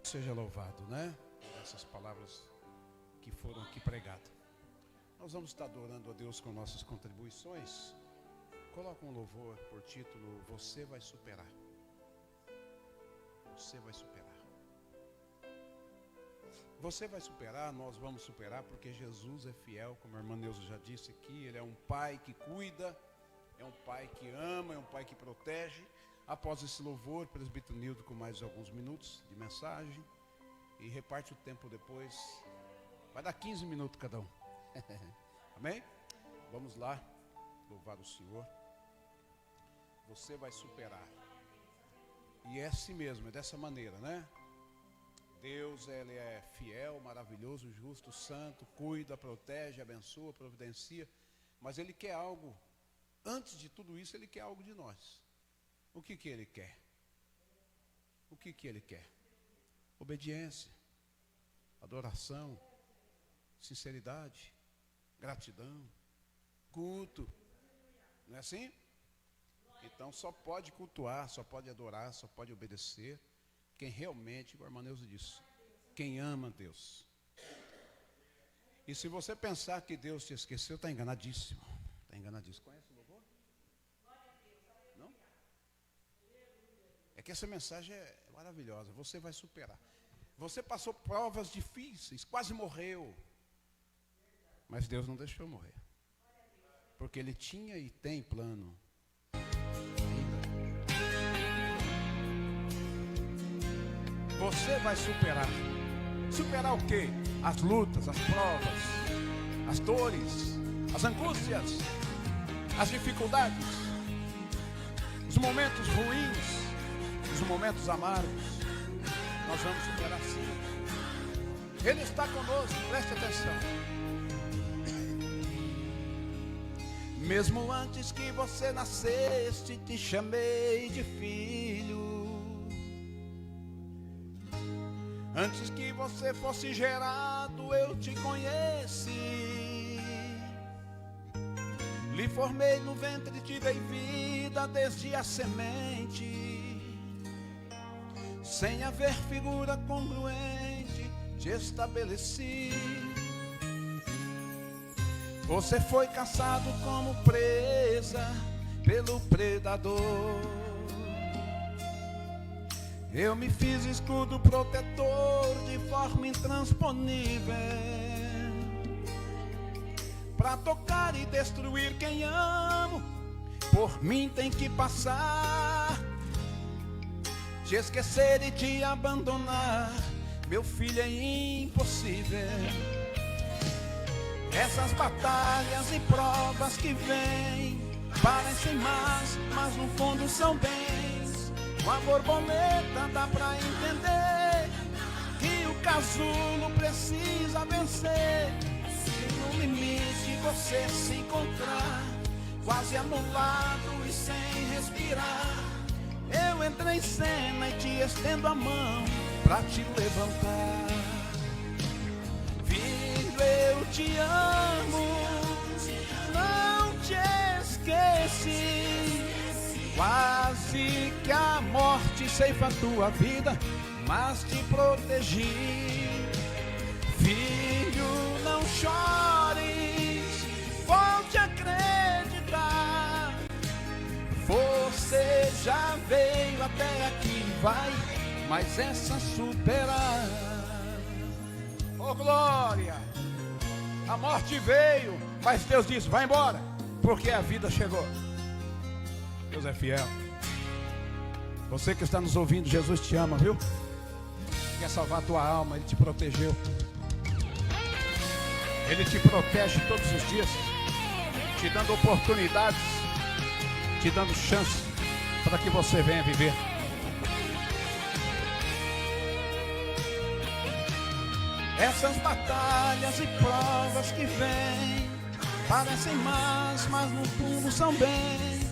Seja louvado, né? Essas palavras que foram aqui pregadas. Nós vamos estar adorando a Deus com nossas contribuições. Coloca um louvor por título Você vai superar. Você vai superar. Você vai superar, nós vamos superar, porque Jesus é fiel, como a irmã Neuza já disse aqui. Ele é um pai que cuida, é um pai que ama, é um pai que protege. Após esse louvor, presbítero Nildo com mais alguns minutos de mensagem. E reparte o tempo depois. Vai dar 15 minutos cada um. Amém? Vamos lá. Louvar o Senhor. Você vai superar. E é assim mesmo, é dessa maneira, né? Deus, Ele é fiel, maravilhoso, justo, santo, cuida, protege, abençoa, providencia. Mas Ele quer algo. Antes de tudo isso, Ele quer algo de nós. O que Ele quer? O que Ele quer? Obediência, adoração, sinceridade, gratidão, culto. Não é assim? Então só pode cultuar, só pode adorar, só pode obedecer quem realmente, o irmão Neuza disse, quem ama Deus. E se você pensar que Deus te esqueceu, está enganadíssimo. Está enganadíssimo. Conhece o louvor? Não? É que essa mensagem é maravilhosa. Você vai superar. Você passou provas difíceis, quase morreu. Mas Deus não deixou morrer. Porque Ele tinha e tem plano. Você vai superar. Superar o quê? As lutas, as provas, as dores, as angústias, as dificuldades, os momentos ruins, os momentos amargos. Nós vamos superar sim. Ele está conosco, preste atenção. Mesmo antes que você nasceste, te chamei de filho. Antes que você fosse gerado, eu te conheci. Lhe formei no ventre, te dei vida desde a semente. Sem haver figura congruente, te estabeleci. Você foi caçado como presa pelo predador. Eu me fiz escudo protetor de forma intransponível, pra tocar e destruir quem amo. Por mim tem que passar, te esquecer e te abandonar, meu filho, é impossível. Essas batalhas e provas que vêm parecem más, mas no fundo são bens. Com a borboleta dá pra entender que o casulo precisa vencer. Se no limite você se encontrar quase anulado e sem respirar, eu entro em cena e te estendo a mão pra te levantar. Filho, eu te amo, não te esqueci. Quase que a morte ceifa a tua vida, mas te protegi. Filho, não chores, volte a acreditar. Você já veio até aqui, vai, mas essa superar. Oh glória! A morte veio, mas Deus disse, vai embora, porque a vida chegou. Deus é fiel. Você que está nos ouvindo, Jesus te ama, viu? Quer salvar a tua alma, Ele te protegeu. Ele te protege todos os dias, te dando oportunidades, te dando chance para que você venha viver. Essas batalhas e provas que vêm parecem más, mas no fundo são bens.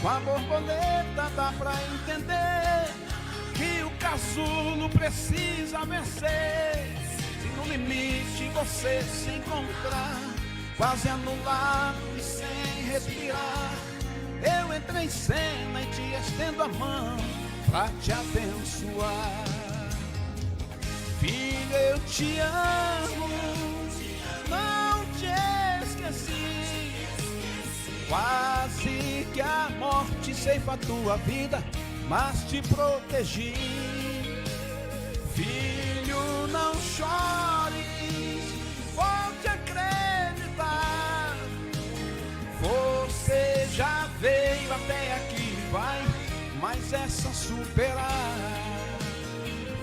Com a borboleta dá pra entender que o casulo precisa vencer. Se no limite você se encontrar quase anulado e sem respirar, eu entro em cena e te estendo a mão pra te abençoar. Filho, eu te amo, não te esqueci. Quase que a morte ceifa a tua vida, mas te protegi. Filho, não chores, volte a acreditar. Você já veio até aqui, vai, mas essa superar.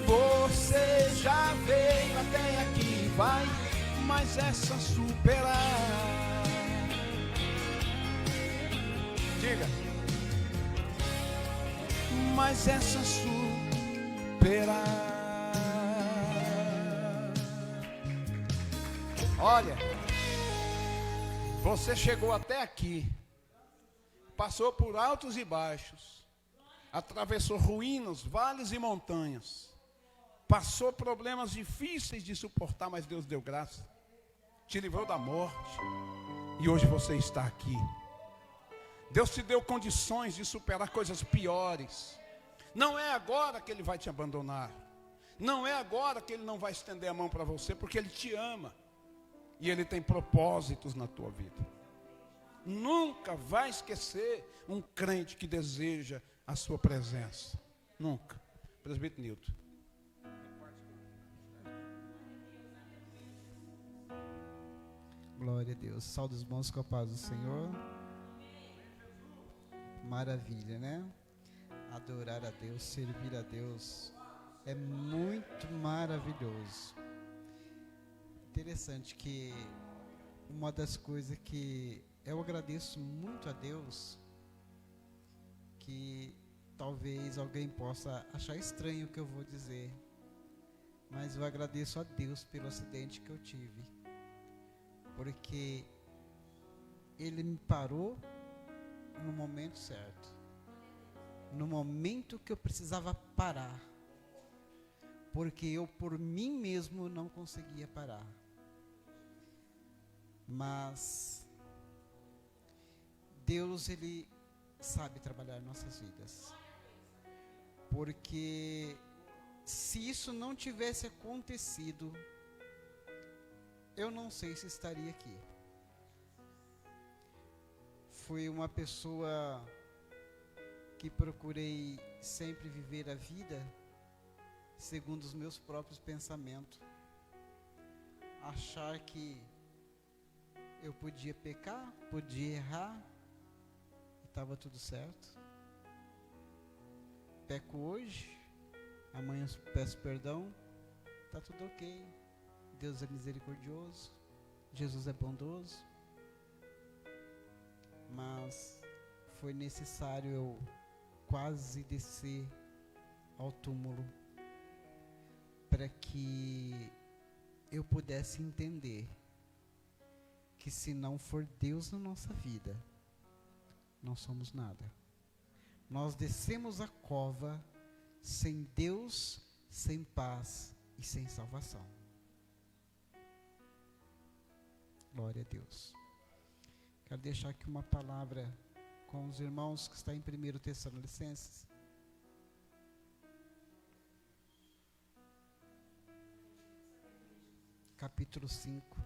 Você já veio até aqui, vai, mas essa superar. Diga, mas essa superar. Olha, você chegou até aqui, passou por altos e baixos, atravessou ruínas, vales e montanhas, passou problemas difíceis de suportar, mas Deus deu graça, te livrou da morte, e hoje você está aqui. Deus te deu condições de superar coisas piores. Não é agora que Ele vai te abandonar. Não é agora que Ele não vai estender a mão para você, porque Ele te ama. E Ele tem propósitos na tua vida. Nunca vai esquecer um crente que deseja a sua presença. Nunca. Presbítero Nilton. Glória a Deus. Saúde os bons com a paz do Senhor. Maravilha, né? Adorar a Deus, servir a Deus é muito maravilhoso. Interessante que uma das coisas que eu agradeço muito a Deus, que talvez alguém possa achar estranho o que eu vou dizer, mas eu agradeço a Deus pelo acidente que eu tive, porque Ele me parou no momento certo, no momento que eu precisava parar, porque eu por mim mesmo não conseguia parar. Mas Deus, Ele sabe trabalhar nossas vidas, porque se isso não tivesse acontecido, eu não sei se estaria aqui. Fui uma pessoa que procurei sempre viver a vida segundo os meus próprios pensamentos, achar que eu podia pecar, podia errar, e estava tudo certo. Peco hoje, amanhã peço perdão, está tudo ok. Deus é misericordioso, Jesus é bondoso. Mas foi necessário eu quase descer ao túmulo para que eu pudesse entender que se não for Deus na nossa vida, não somos nada. Nós descemos a cova sem Deus, sem paz e sem salvação. Glória a Deus. Quero deixar aqui uma palavra com os irmãos que está em 1 Tessalonicenses. Capítulo 5.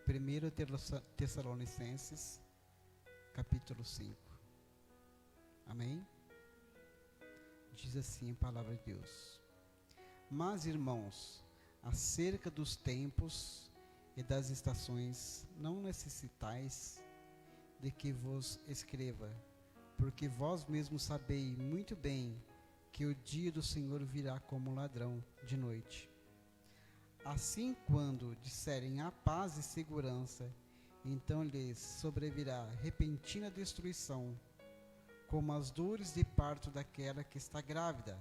Primeiro Tessalonicenses, capítulo 5. Amém? Diz assim a palavra de Deus: Mas, irmãos, acerca dos tempos e das estações, não necessitais de que vos escreva, porque vós mesmos sabeis muito bem que o dia do Senhor virá como ladrão de noite. Assim, quando disserem a paz e segurança, então lhes sobrevirá repentina destruição, como as dores de parto daquela que está grávida,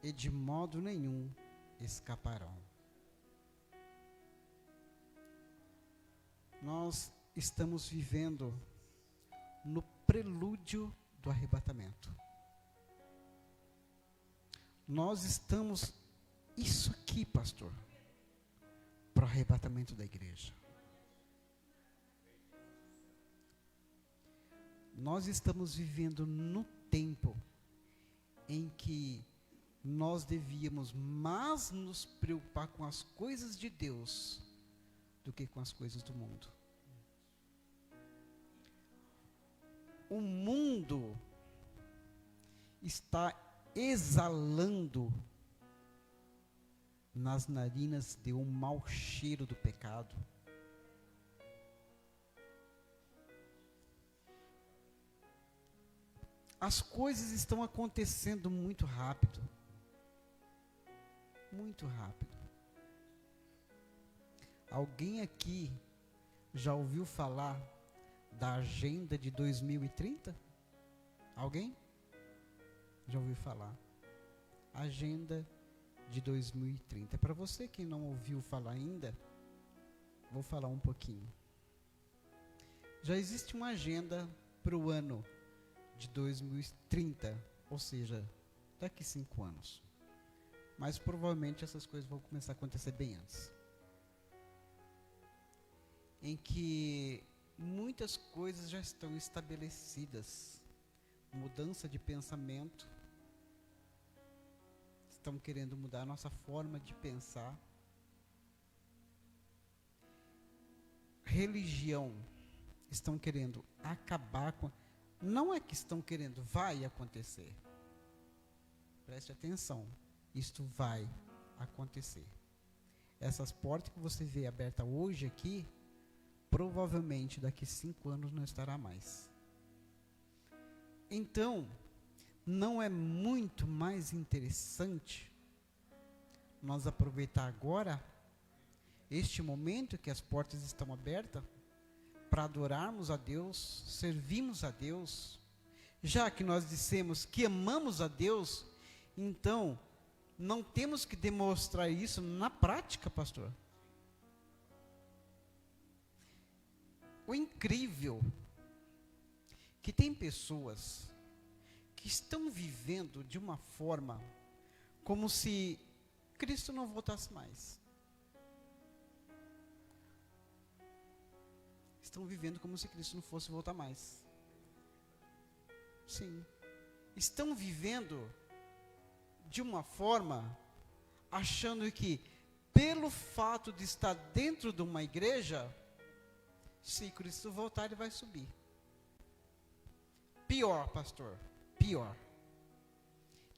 e de modo nenhum escaparão. Nós estamos vivendo no prelúdio do arrebatamento. Nós estamos, isso aqui, pastor, para o arrebatamento da igreja. Nós estamos vivendo no tempo em que nós devíamos mais nos preocupar com as coisas de Deus do que com as coisas do mundo. O mundo está exalando nas narinas de um mau cheiro do pecado. As coisas estão acontecendo muito rápido. Muito rápido. Alguém aqui já ouviu falar da agenda de 2030? Alguém? Já ouviu falar? Agenda de 2030. Para você que não ouviu falar ainda, vou falar um pouquinho. Já existe uma agenda para o ano de 2030, ou seja, daqui 5 anos. Mas provavelmente essas coisas vão começar a acontecer bem antes. Em que muitas coisas já estão estabelecidas. Mudança de pensamento. Estão querendo mudar a nossa forma de pensar. Religião. Estão querendo acabar com... Não é que estão querendo, vai acontecer. Preste atenção. Isto vai acontecer. Essas portas que você vê abertas hoje aqui, provavelmente daqui 5 anos não estará mais. Então, não é muito mais interessante nós aproveitar agora este momento que as portas estão abertas para adorarmos a Deus, servirmos a Deus, já que nós dissemos que amamos a Deus, então não temos que demonstrar isso na prática, pastor. O incrível que tem pessoas que estão vivendo de uma forma como se Cristo não voltasse mais. Estão vivendo como se Cristo não fosse voltar mais. Sim. Estão vivendo de uma forma achando que pelo fato de estar dentro de uma igreja, se Cristo voltar, ele vai subir. Pior, pastor, pior.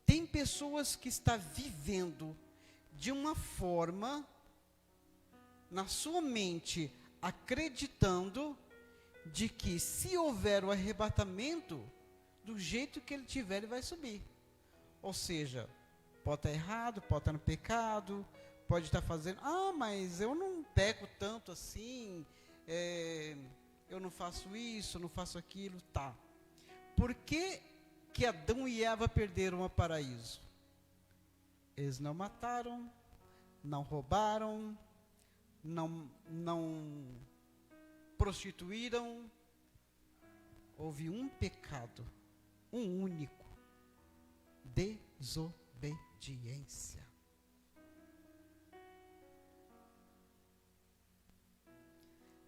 Tem pessoas que estão vivendo de uma forma, na sua mente, acreditando de que se houver o arrebatamento, do jeito que ele tiver, ele vai subir. Ou seja, pode estar errado, pode estar no pecado, pode estar fazendo, mas eu não peco tanto assim, eu não faço isso, não faço aquilo, tá. Por que que Adão e Eva perderam o paraíso? Eles não mataram, não roubaram, não prostituíram. Houve um pecado, um único: desobediência.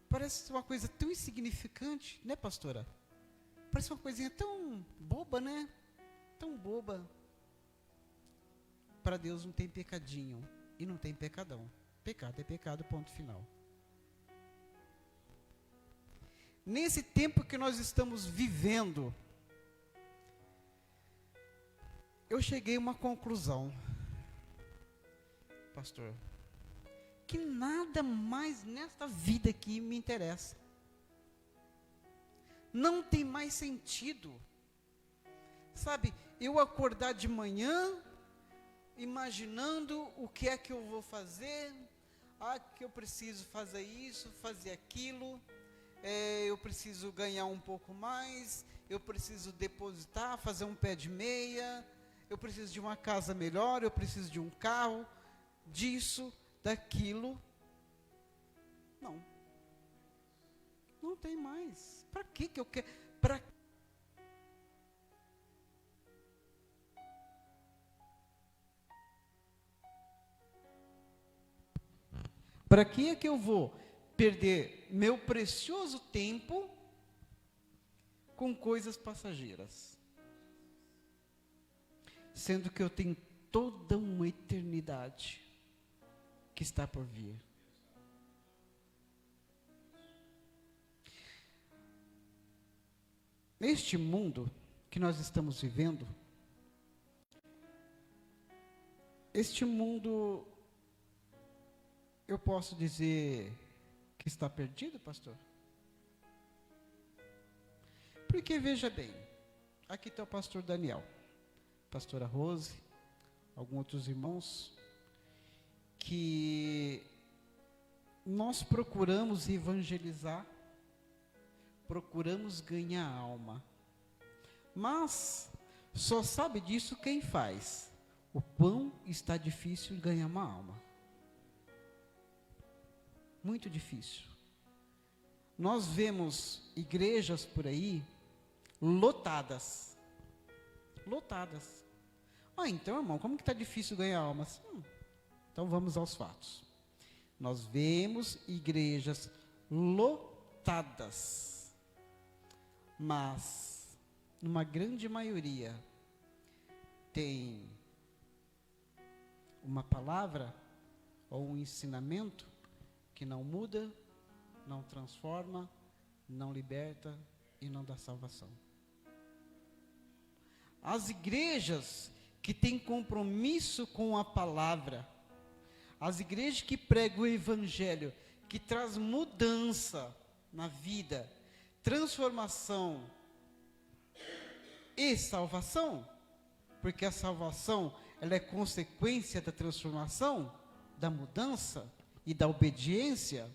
Parece uma coisa tão insignificante, né, pastora? Parece uma coisinha tão boba, né? Tão boba. Para Deus não tem pecadinho e não tem pecadão. Pecado é pecado, ponto final. Nesse tempo que nós estamos vivendo, eu cheguei a uma conclusão, pastor, que nada mais nesta vida aqui me interessa. Não tem mais sentido. Sabe, eu acordar de manhã, imaginando o que é que eu vou fazer, que eu preciso fazer isso, fazer aquilo, eu preciso ganhar um pouco mais, eu preciso depositar, fazer um pé de meia, eu preciso de uma casa melhor, eu preciso de um carro, disso, daquilo. Não tem mais. Para que eu quero? Para que é que eu vou perder meu precioso tempo com coisas passageiras? Sendo que eu tenho toda uma eternidade que está por vir. Neste mundo que nós estamos vivendo, este mundo, eu posso dizer que está perdido, pastor? Porque veja bem, aqui está o pastor Daniel, pastora Rose, alguns outros irmãos, que nós procuramos evangelizar, procuramos ganhar alma, mas só sabe disso quem faz. O quão está difícil ganhar uma alma. Muito difícil. Nós vemos igrejas por aí lotadas. Ah, então, irmão, como que está difícil ganhar almas? Então vamos aos fatos. Nós vemos igrejas lotadas, mas, numa grande maioria, tem uma palavra ou um ensinamento que não muda, não transforma, não liberta e não dá salvação. As igrejas que têm compromisso com a palavra, as igrejas que pregam o evangelho, que traz mudança na vida, transformação e salvação, porque a salvação, ela é consequência da transformação, da mudança e da obediência.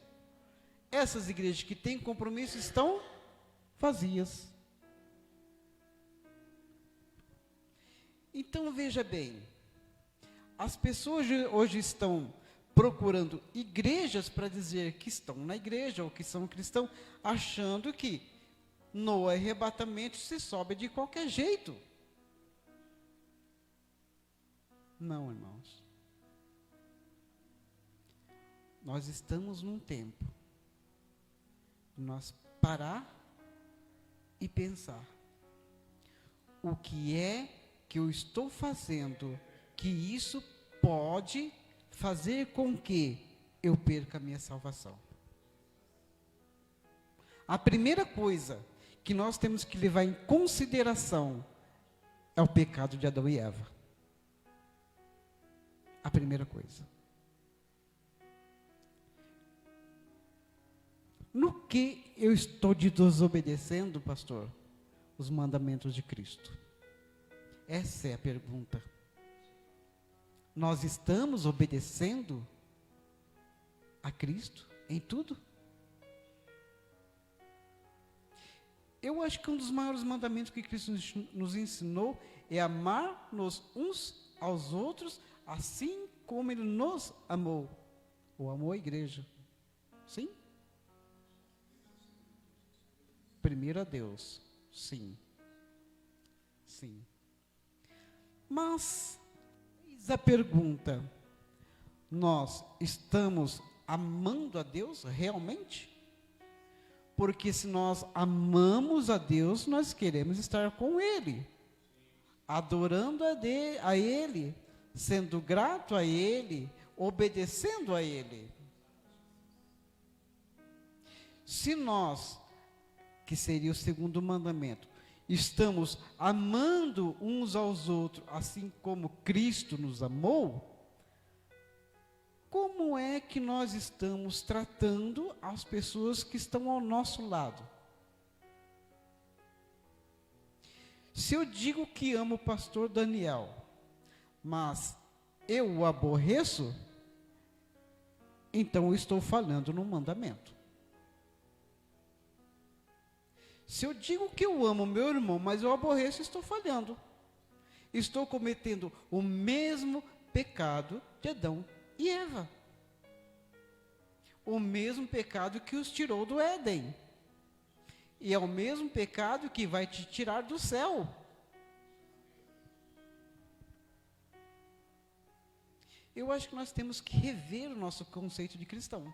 Essas igrejas que têm compromisso estão vazias. Então veja bem, as pessoas hoje estão procurando igrejas para dizer que estão na igreja ou que são cristãos, achando que no arrebatamento se sobe de qualquer jeito. Não, irmãos. Nós estamos num tempo de nós parar e pensar: o que é que eu estou fazendo que isso pode fazer com que eu perca a minha salvação? A primeira coisa que nós temos que levar em consideração é o pecado de Adão e Eva. A primeira coisa. No que eu estou desobedecendo, pastor? Os mandamentos de Cristo. Essa é a pergunta. Nós estamos obedecendo a Cristo em tudo? Eu acho que um dos maiores mandamentos que Cristo nos ensinou é amar-nos uns aos outros, assim como Ele nos amou. Ou amou a igreja. Sim? Primeiro a Deus. Sim. Sim. Mas, eis a pergunta: nós estamos amando a Deus realmente? Porque se nós amamos a Deus, nós queremos estar com Ele, adorando a Ele, sendo grato a Ele, obedecendo a Ele. Se nós, que seria o segundo mandamento, estamos amando uns aos outros, assim como Cristo nos amou, como é que nós estamos tratando as pessoas que estão ao nosso lado? Se eu digo que amo o pastor Daniel, mas eu o aborreço, então eu estou falhando no mandamento. Se eu digo que eu amo meu irmão, mas eu aborreço, estou falhando. Estou cometendo o mesmo pecado de Adão e Eva. O mesmo pecado que os tirou do Éden. E é o mesmo pecado que vai te tirar do céu. Eu acho que nós temos que rever o nosso conceito de cristão.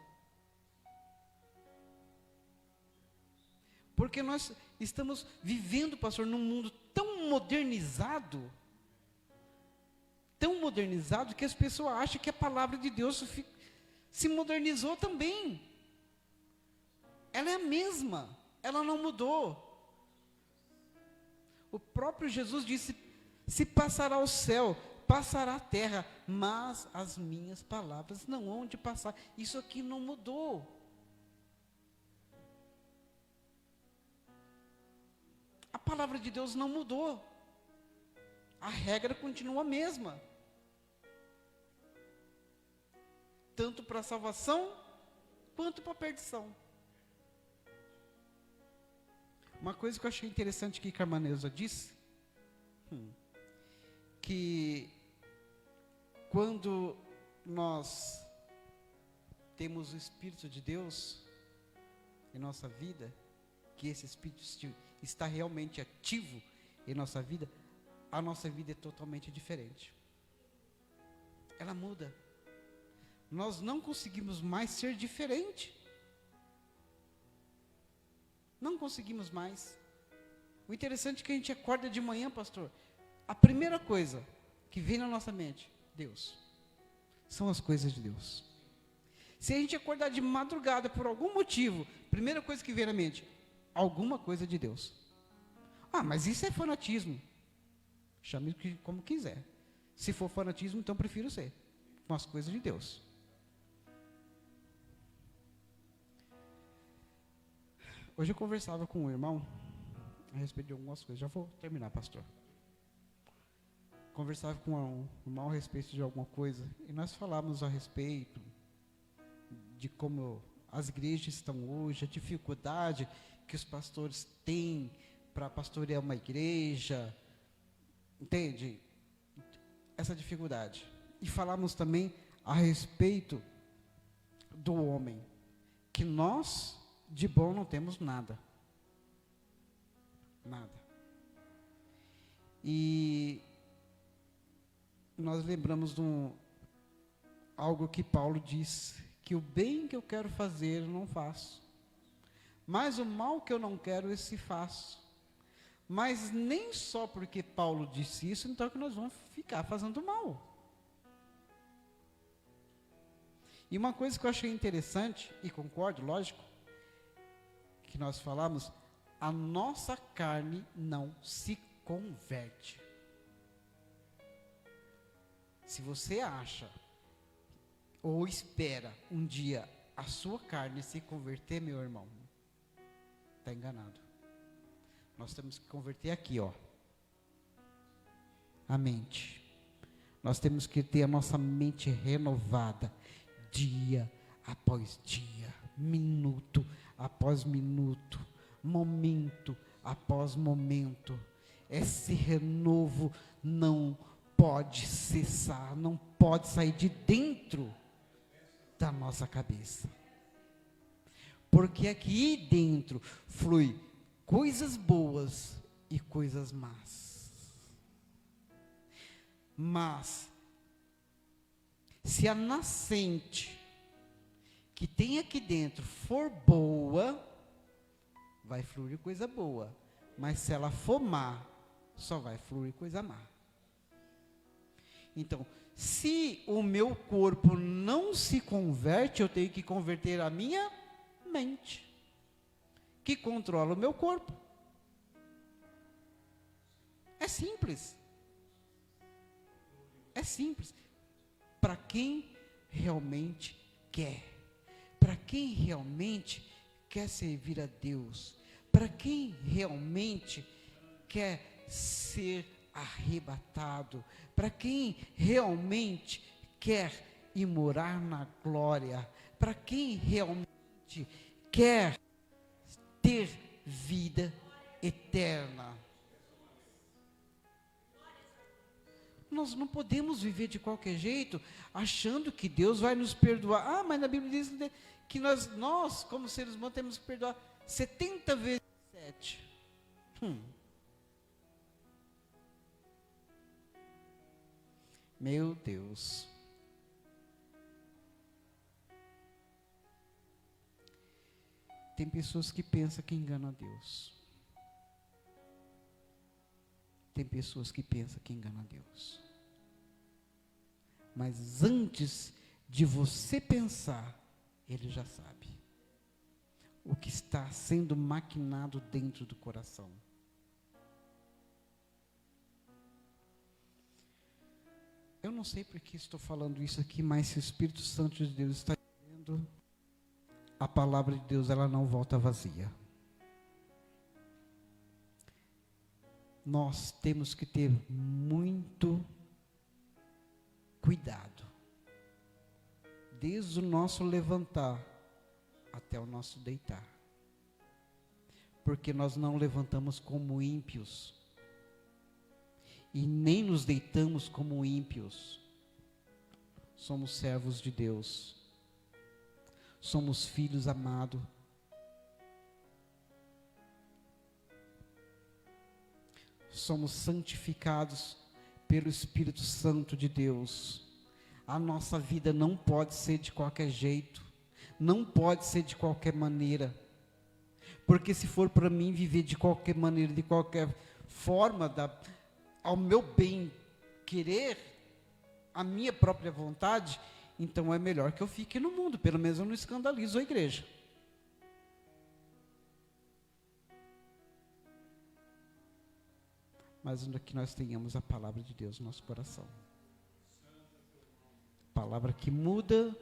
Porque nós estamos vivendo, pastor, num mundo tão modernizado, que as pessoas acham que a palavra de Deus se modernizou também. Ela é a mesma, ela não mudou. O próprio Jesus disse: se passará o céu, passará a terra, mas as minhas palavras não hão de passar. Isso aqui não mudou. A palavra de Deus não mudou. A regra continua a mesma. Tanto para a salvação, quanto para a perdição. Uma coisa que eu achei interessante que a irmã Neuza disse, que quando nós temos o Espírito de Deus em nossa vida, que esse Espírito está realmente ativo em nossa vida, a nossa vida é totalmente diferente. Ela muda. Nós não conseguimos mais ser diferente. Não conseguimos mais. O interessante é que a gente acorda de manhã, pastor, a primeira coisa que vem na nossa mente, Deus. São as coisas de Deus. Se a gente acordar de madrugada por algum motivo, primeira coisa que vem na mente, alguma coisa de Deus. Ah, mas isso é fanatismo. Chame como quiser. Se for fanatismo, então prefiro ser com as coisas de Deus. Hoje eu conversava com um irmão a respeito de algumas coisas. Já vou terminar, pastor. Conversava com um irmão a respeito de alguma coisa e nós falávamos a respeito de como as igrejas estão hoje, a dificuldade que os pastores têm para pastorear uma igreja, entende? Essa dificuldade. E falamos também a respeito do homem, que nós de bom não temos nada. Nada. E nós lembramos de algo que Paulo diz, que o bem que eu quero fazer eu não faço, mas o mal que eu não quero esse faço. Mas nem só porque Paulo disse isso, então que nós vamos ficar fazendo mal. E uma coisa que eu achei interessante, e concordo, lógico, que nós falamos, a nossa carne não se converte. Se você acha ou espera um dia a sua carne se converter, meu irmão, está enganado. Nós temos que converter aqui, ó, a mente. Nós temos que ter a nossa mente renovada, dia após dia, minuto após minuto, momento após momento. Esse renovo não pode cessar, não pode sair de dentro da nossa cabeça. Porque aqui dentro flui coisas boas e coisas más. Mas, se a nascente que tem aqui dentro for boa, vai fluir coisa boa. Mas se ela for má, só vai fluir coisa má. Então, se o meu corpo não se converte, eu tenho que converter a minha mente, que controla o meu corpo. É simples. É simples. Para quem realmente quer. Para quem realmente quer servir a Deus. Para quem realmente quer ser arrebatado. Para quem realmente quer ir morar na glória. Para quem realmente quer ter vida eterna. Nós não podemos viver de qualquer jeito, achando que Deus vai nos perdoar. Ah, mas na Bíblia diz que nós como seres humanos, temos que perdoar 70 vezes 7. Meu Deus. Tem pessoas que pensam que enganam a Deus. Tem pessoas que pensam que enganam a Deus. Mas antes de você pensar, Ele já sabe o que está sendo maquinado dentro do coração. Eu não sei porque estou falando isso aqui, mas se o Espírito Santo de Deus está dizendo, a palavra de Deus, ela não volta vazia. Nós temos que ter muito cuidado, desde o nosso levantar até o nosso deitar, porque nós não levantamos como ímpios, e nem nos deitamos como ímpios. Somos servos de Deus, somos filhos amados. somos santificados pelo Espírito Santo de Deus. A nossa vida não pode ser de qualquer jeito, não pode ser de qualquer maneira, porque se for para mim viver de qualquer maneira, de qualquer forma, ao meu bem querer, a minha própria vontade, então é melhor que eu fique no mundo, pelo menos eu não escandalizo a igreja. Mas que nós tenhamos a palavra de Deus no nosso coração. Palavra que muda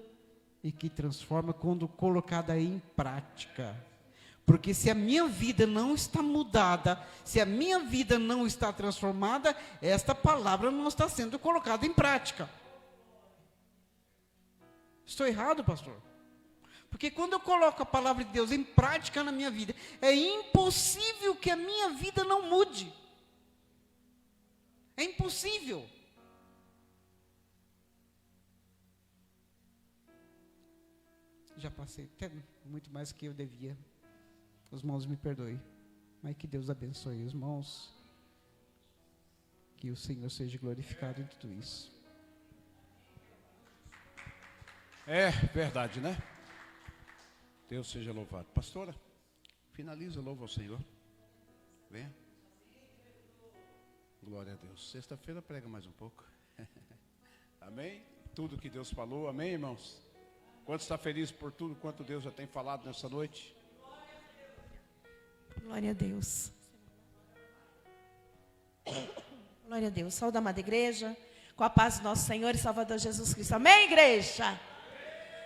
e que transforma quando colocada em prática. Porque se a minha vida não está mudada, se a minha vida não está transformada, esta palavra não está sendo colocada em prática. Estou errado, pastor? Porque quando eu coloco a palavra de Deus em prática na minha vida, é impossível que a minha vida não mude. É impossível. Já passei até muito mais do que eu devia. Os irmãos me perdoem. Mas que Deus abençoe os irmãos. Que o Senhor seja glorificado em tudo isso. É verdade, né? Deus seja louvado. Pastora, finaliza, louva ao Senhor. Venha. Glória a Deus. Sexta-feira prega mais um pouco. Amém? Tudo que Deus falou, amém, irmãos? Quanto está feliz por tudo quanto Deus já tem falado nessa noite? Glória a Deus. Glória a Deus. Saúde, amada igreja, com a paz do nosso Senhor e Salvador Jesus Cristo. Amém, igreja?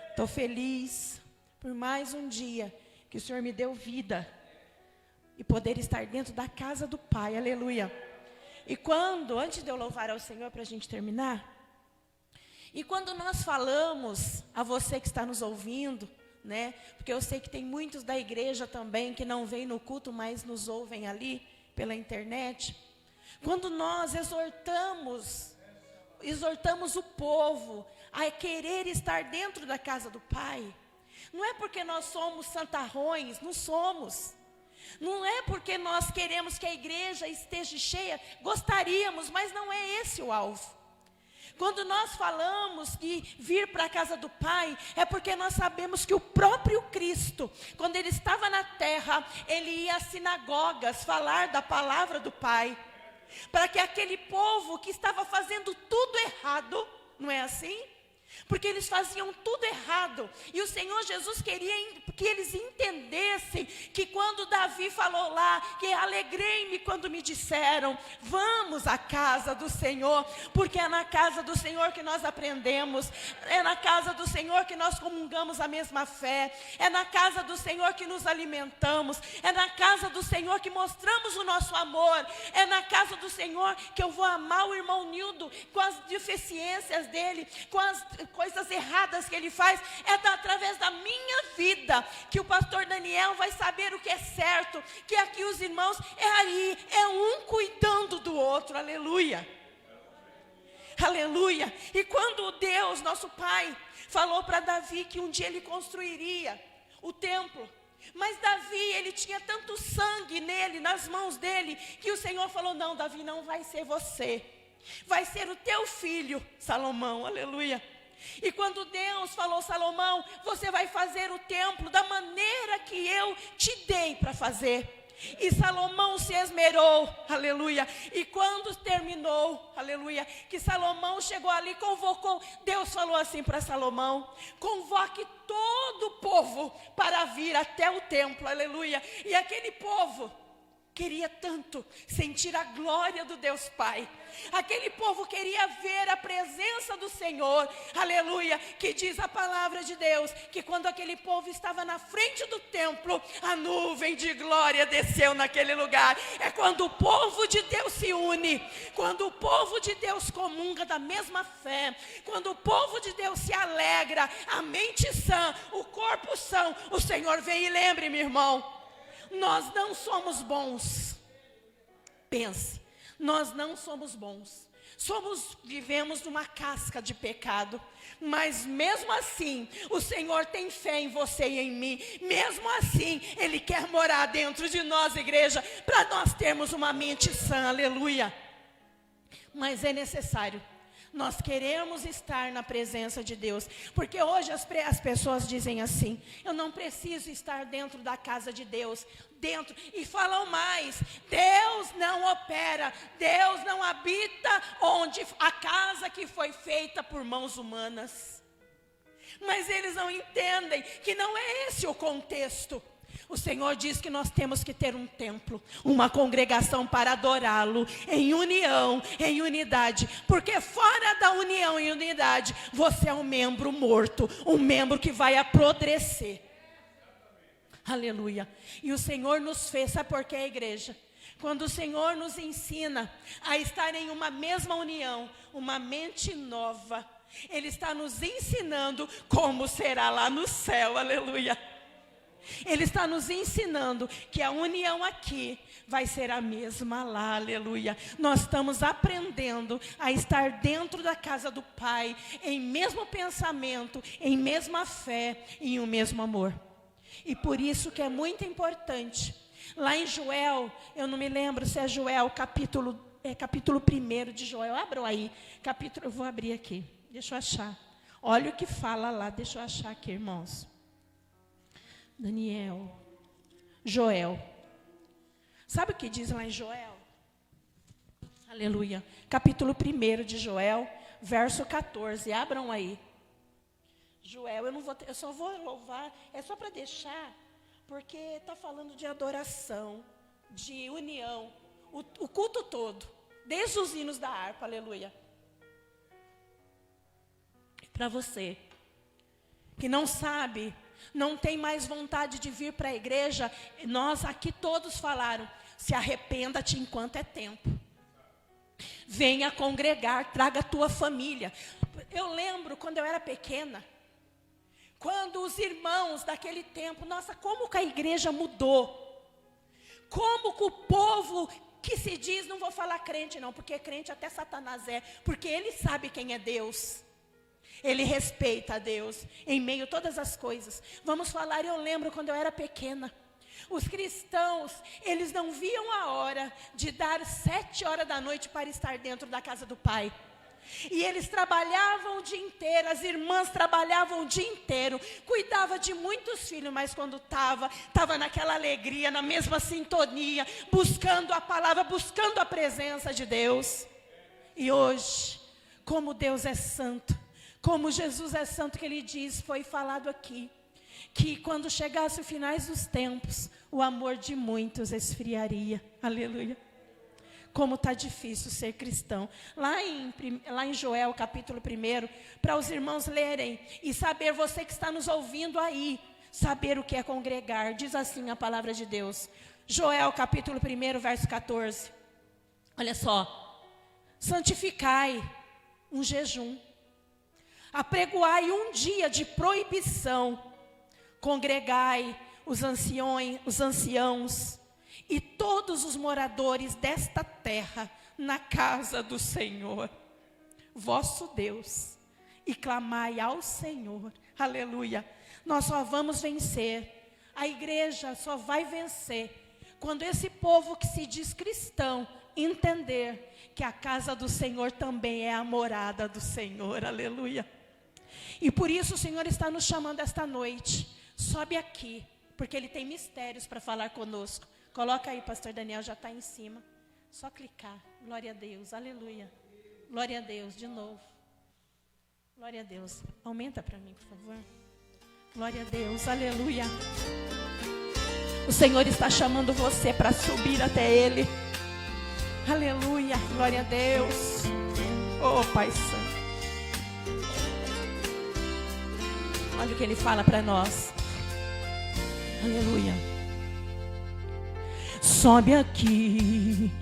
Estou feliz por mais um dia que o Senhor me deu vida e poder estar dentro da casa do Pai. Aleluia. E antes de eu louvar ao Senhor para a gente terminar, e quando nós falamos a você que está nos ouvindo, né? Porque eu sei que tem muitos da igreja também que não vêm no culto, mas nos ouvem ali pela internet. Quando nós exortamos o povo a querer estar dentro da casa do Pai, não é porque nós somos santarrões, não somos. Não é porque nós queremos que a igreja esteja cheia, gostaríamos, mas não é esse o alvo. Quando nós falamos que vir para a casa do Pai, é porque nós sabemos que o próprio Cristo, quando Ele estava na terra, Ele ia às sinagogas falar da palavra do Pai, para que aquele povo que estava fazendo tudo errado, não é assim? Porque eles faziam tudo errado, e o Senhor Jesus queria que eles entendessem que quando Davi falou lá, que alegrei-me quando me disseram, vamos à casa do Senhor, porque é na casa do Senhor que nós aprendemos, é na casa do Senhor que nós comungamos a mesma fé, é na casa do Senhor que nos alimentamos, é na casa do Senhor que mostramos o nosso amor, é na casa do Senhor que eu vou amar o irmão Nildo com as deficiências dele, com as coisas erradas que ele faz, através da minha vida que o pastor Daniel vai saber o que é certo, que aqui os irmãos é um cuidando do outro, aleluia, aleluia. E quando Deus, nosso Pai, falou para Davi que um dia ele construiria o templo, mas Davi, ele tinha tanto sangue nele, nas mãos dele, que o Senhor falou, não, Davi, não vai ser você, vai ser o teu filho, Salomão, aleluia. E quando Deus falou, Salomão, você vai fazer o templo da maneira que eu te dei para fazer. E Salomão se esmerou, aleluia. E quando terminou, aleluia, que Salomão chegou ali, convocou, Deus falou assim para Salomão, convoque todo o povo para vir até o templo, aleluia. E aquele povo queria tanto sentir a glória do Deus Pai. Aquele povo queria ver a presença do Senhor, aleluia, que diz a palavra de Deus, que quando aquele povo estava na frente do templo, a nuvem de glória desceu naquele lugar. É quando o povo de Deus se une, quando o povo de Deus comunga da mesma fé, quando o povo de Deus se alegra, a mente sã, o corpo são, o Senhor vem. E lembre-me, irmão, nós não somos bons. Pense, nós não somos bons. Vivemos numa casca de pecado, mas mesmo assim, o Senhor tem fé em você e em mim. Mesmo assim, Ele quer morar dentro de nós, igreja, para nós termos uma mente sã, aleluia. Mas é necessário. Nós queremos estar na presença de Deus, porque hoje as pessoas dizem assim: eu não preciso estar dentro da casa de Deus, e falam mais: Deus não opera, Deus não habita onde a casa que foi feita por mãos humanas. Mas eles não entendem que não é esse o contexto. O Senhor diz que nós temos que ter um templo, uma congregação para adorá-lo em união, em unidade. Porque fora da união e unidade, você é um membro morto, um membro que vai apodrecer. Aleluia. E o Senhor nos fez, sabe por quê, igreja? Quando o Senhor nos ensina a estar em uma mesma união, uma mente nova, Ele está nos ensinando como será lá no céu, aleluia. Ele está nos ensinando que a união aqui vai ser a mesma lá, aleluia. Nós estamos aprendendo a estar dentro da casa do Pai, em mesmo pensamento, em mesma fé e em um mesmo amor. E por isso que é muito importante, lá em Joel, eu não me lembro se é Joel, capítulo 1 de Joel, abram aí, eu vou abrir aqui, deixa eu achar. Olha o que fala lá, deixa eu achar aqui, irmãos. Joel. Sabe o que diz lá em Joel? Aleluia. Capítulo 1 de Joel, verso 14. Abram aí. Joel, eu só vou louvar, é só para deixar, porque está falando de adoração, de união, o culto todo, desde os hinos da harpa, aleluia. Para você que não sabe, não tem mais vontade de vir para a igreja, nós aqui todos falaram: se arrependa-te enquanto é tempo. Venha congregar, traga a tua família. Eu lembro quando eu era pequena, quando os irmãos daquele tempo, nossa, como que a igreja mudou. Como que o povo que se diz, não vou falar crente não, porque crente até Satanás é, porque ele sabe quem é Deus. Ele respeita a Deus em meio a todas as coisas. Vamos falar, eu lembro quando eu era pequena, os cristãos, eles não viam a hora de dar 7 horas da noite para estar dentro da casa do Pai. E eles trabalhavam o dia inteiro, as irmãs trabalhavam o dia inteiro, cuidavam de muitos filhos, mas quando estava naquela alegria, na mesma sintonia, buscando a palavra, buscando a presença de Deus. E hoje, como Deus é santo, como Jesus é santo, que Ele diz, foi falado aqui, que quando chegasse os finais dos tempos, o amor de muitos esfriaria. Aleluia. Como está difícil ser cristão. Lá em Joel, capítulo 1, para os irmãos lerem e saber, você que está nos ouvindo aí, saber o que é congregar. Diz assim a palavra de Deus. Joel, capítulo 1, verso 14. Olha só. Santificai um jejum. Apregoai um dia de proibição, congregai os anciãos e todos os moradores desta terra na casa do Senhor, vosso Deus, e clamai ao Senhor, aleluia. Nós só vamos vencer, a igreja só vai vencer, quando esse povo que se diz cristão entender que a casa do Senhor também é a morada do Senhor, aleluia. E por isso o Senhor está nos chamando esta noite. Sobe aqui, porque Ele tem mistérios para falar conosco. Coloca aí, pastor Daniel, já está em cima. Só clicar. Glória a Deus, aleluia. Glória a Deus, de novo. Glória a Deus. Aumenta para mim, por favor. Glória a Deus, aleluia. O Senhor está chamando você para subir até Ele. Aleluia, glória a Deus. Oh, Pai Santo. Olha o que Ele fala para nós. Aleluia. Sobe aqui.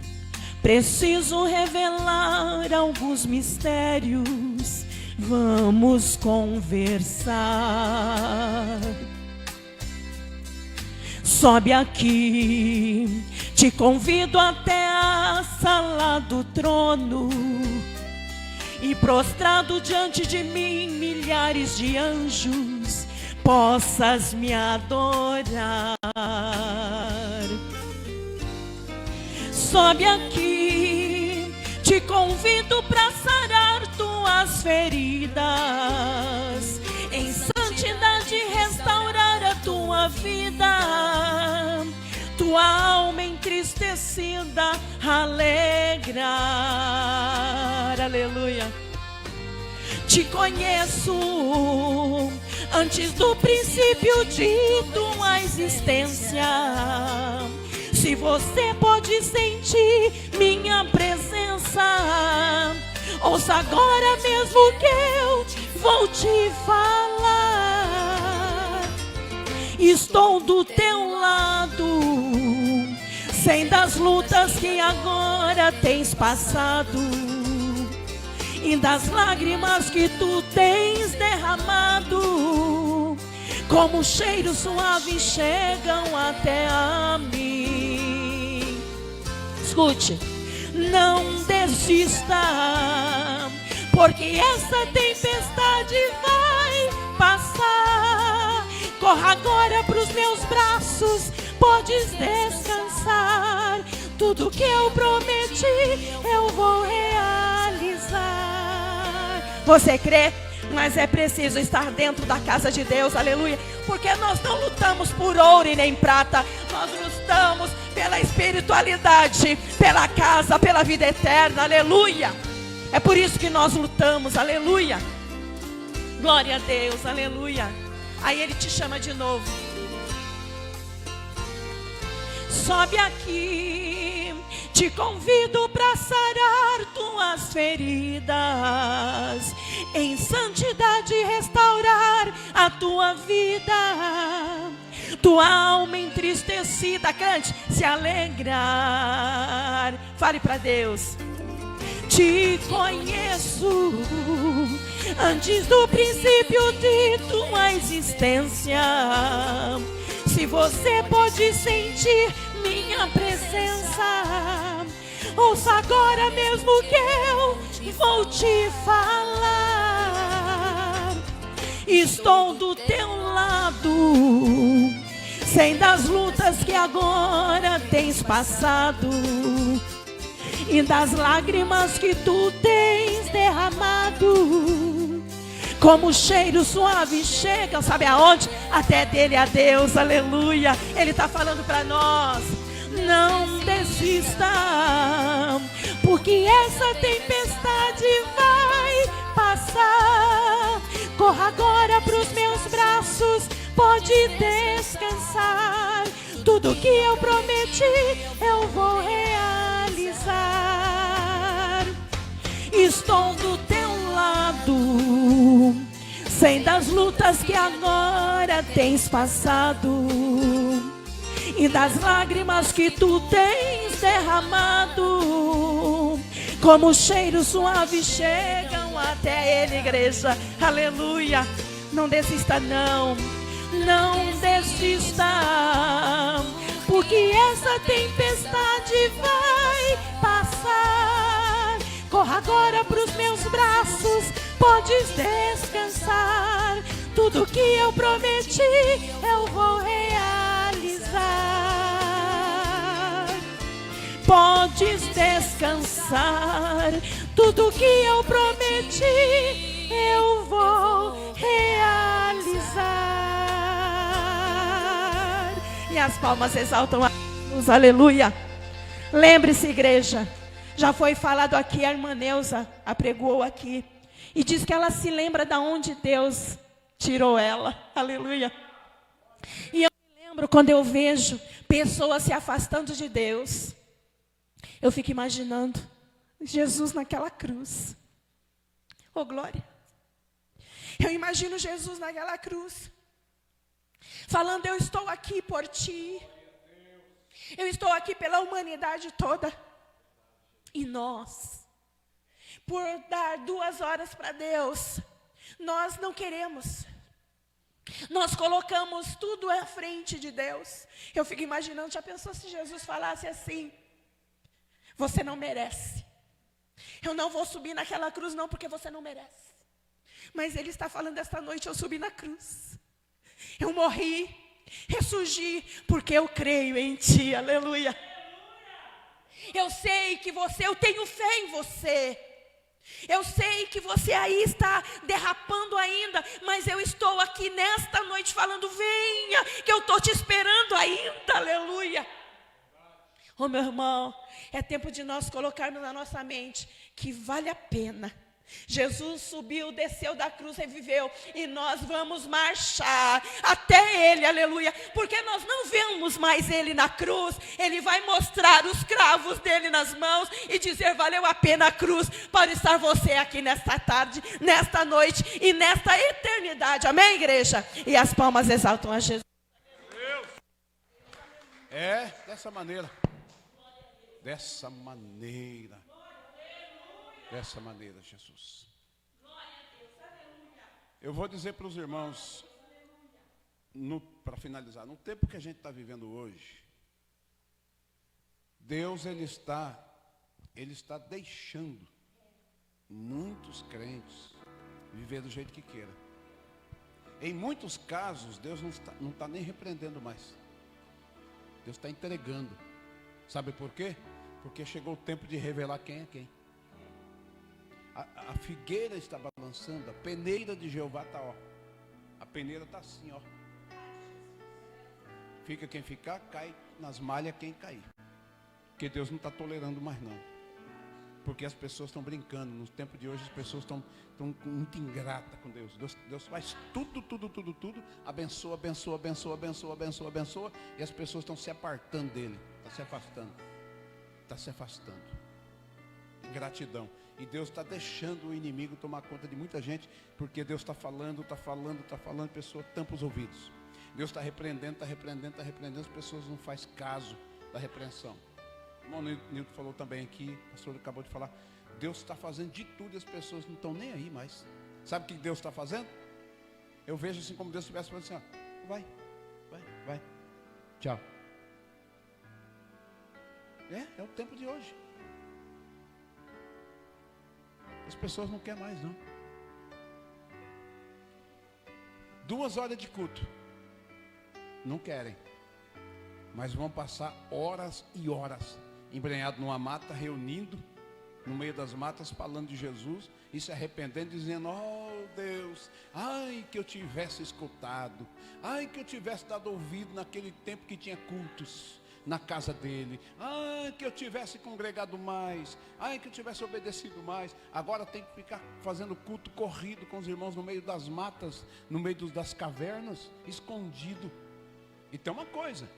Preciso revelar alguns mistérios. Vamos conversar. Sobe aqui. Te convido até a sala do trono. e prostrado diante de mim milhares de anjos possas me adorar. Sobe aqui, te convido para sarar tuas feridas, em santidade restaurar a tua vida, tua alma entristecida alegrar. Aleluia. Te conheço antes do princípio de tua existência. Se você pode sentir minha presença, ouça agora mesmo que eu vou te falar. Estou do teu lado, sei das lutas que agora tens passado e das lágrimas que tu tens derramado, como cheiro suave chegam até a mim. Escute, não desista, porque essa tempestade vai passar. Corra agora pros meus braços, podes descansar. Tudo que eu prometi, eu vou realizar. Você crê? Mas é preciso estar dentro da casa de Deus, aleluia. Porque nós não lutamos por ouro e nem prata. Nós lutamos pela espiritualidade, pela casa, pela vida eterna, aleluia. É por isso que nós lutamos, aleluia. Glória a Deus, aleluia. Aí ele te chama de novo. Sobe aqui, te convido para sarar tuas feridas, em santidade restaurar a tua vida, tua alma entristecida, cante, se alegrar. Fale para Deus. Te conheço antes do princípio de tua existência. Se você pode sentir minha presença, ouça agora mesmo que eu vou te falar. Estou do teu lado, sei das lutas que agora tens passado e das lágrimas que tu tens derramado, como cheiro suave chega, sabe aonde? Até dele a Deus, aleluia. Ele está falando para nós, não desista, porque essa tempestade vai passar. Corra agora para os meus braços, pode descansar. Tudo que eu prometi, eu vou realizar. Estou do teu lado, sei das lutas que agora tens passado e das lágrimas que tu tens derramado, como cheiro suave chegam até ele, igreja, aleluia. Não desista não, não desista, porque essa tempestade vai passar. Corra agora para os meus braços, podes descansar. Tudo que eu prometi, eu vou realizar. Podes descansar. Tudo que eu prometi, eu vou realizar. E as palmas exaltam a Deus, aleluia. Lembre-se, igreja, já foi falado aqui, a irmã Neuza apregoou aqui, e diz que ela se lembra de onde Deus tirou ela, aleluia. E eu me lembro quando eu vejo pessoas se afastando de Deus, eu fico imaginando Jesus naquela cruz, oh glória. Eu imagino Jesus naquela cruz, falando, eu estou aqui por ti, eu estou aqui pela humanidade toda. E nós, por dar 2 horas para Deus, nós não queremos. Nós colocamos tudo à frente de Deus. Eu fico imaginando, já pensou se Jesus falasse assim: você não merece. Eu não vou subir naquela cruz não, porque você não merece. Mas Ele está falando esta noite, eu subi na cruz. Eu morri, ressurgi, porque eu creio em Ti, aleluia. Eu sei que eu tenho fé em você. Eu sei que você aí está derrapando ainda, mas eu estou aqui nesta noite falando, venha, que eu estou te esperando ainda, aleluia. Oh, meu irmão, é tempo de nós colocarmos na nossa mente que vale a pena. Jesus subiu, desceu da cruz, reviveu, e nós vamos marchar até Ele, aleluia, porque nós não vemos mais Ele na cruz. Ele vai mostrar os cravos dele nas mãos e dizer, valeu a pena a cruz para estar você aqui nesta tarde, nesta noite e nesta eternidade, amém, igreja? E as palmas exaltam a Jesus. É, dessa maneira. Dessa maneira. Dessa maneira, Jesus. Eu vou dizer para os irmãos, para finalizar, no tempo que a gente está vivendo hoje, Deus ele está deixando muitos crentes viver do jeito que queira. Em muitos casos, Deus não está nem repreendendo mais. Deus está entregando. Sabe por quê? Porque chegou o tempo de revelar quem é quem. A figueira está balançando, a peneira de Jeová está, ó. A peneira está assim, ó. Fica quem ficar, cai nas malhas quem cair. Porque Deus não está tolerando mais não. Porque as pessoas estão brincando. No tempo de hoje as pessoas estão muito ingratas com Deus. Deus faz tudo. Abençoa, abençoa, abençoa, abençoa, abençoa, abençoa. E as pessoas estão se apartando dele. Está se afastando. Está se afastando. Ingratidão. E Deus está deixando o inimigo tomar conta de muita gente, porque Deus está falando, a pessoa tampa os ouvidos. Deus está repreendendo, as pessoas não fazem caso da repreensão. O irmão Nilton falou também aqui, o pastor acabou de falar, Deus está fazendo de tudo e as pessoas não estão nem aí mais. Sabe o que Deus está fazendo? Eu vejo assim como Deus estivesse falando assim, ó, vai, tchau. É o tempo de hoje. As pessoas não querem mais não. 2 horas de culto. Não querem. Mas vão passar horas e horas embrenhados numa mata, reunindo no meio das matas, falando de Jesus e se arrependendo, dizendo, oh Deus, ai que eu tivesse escutado, ai que eu tivesse dado ouvido naquele tempo que tinha cultos na casa dele, ai que eu tivesse congregado mais, ai que eu tivesse obedecido mais. Agora tem que ficar fazendo culto corrido com os irmãos no meio das matas, no meio das cavernas, escondido. E tem uma coisa,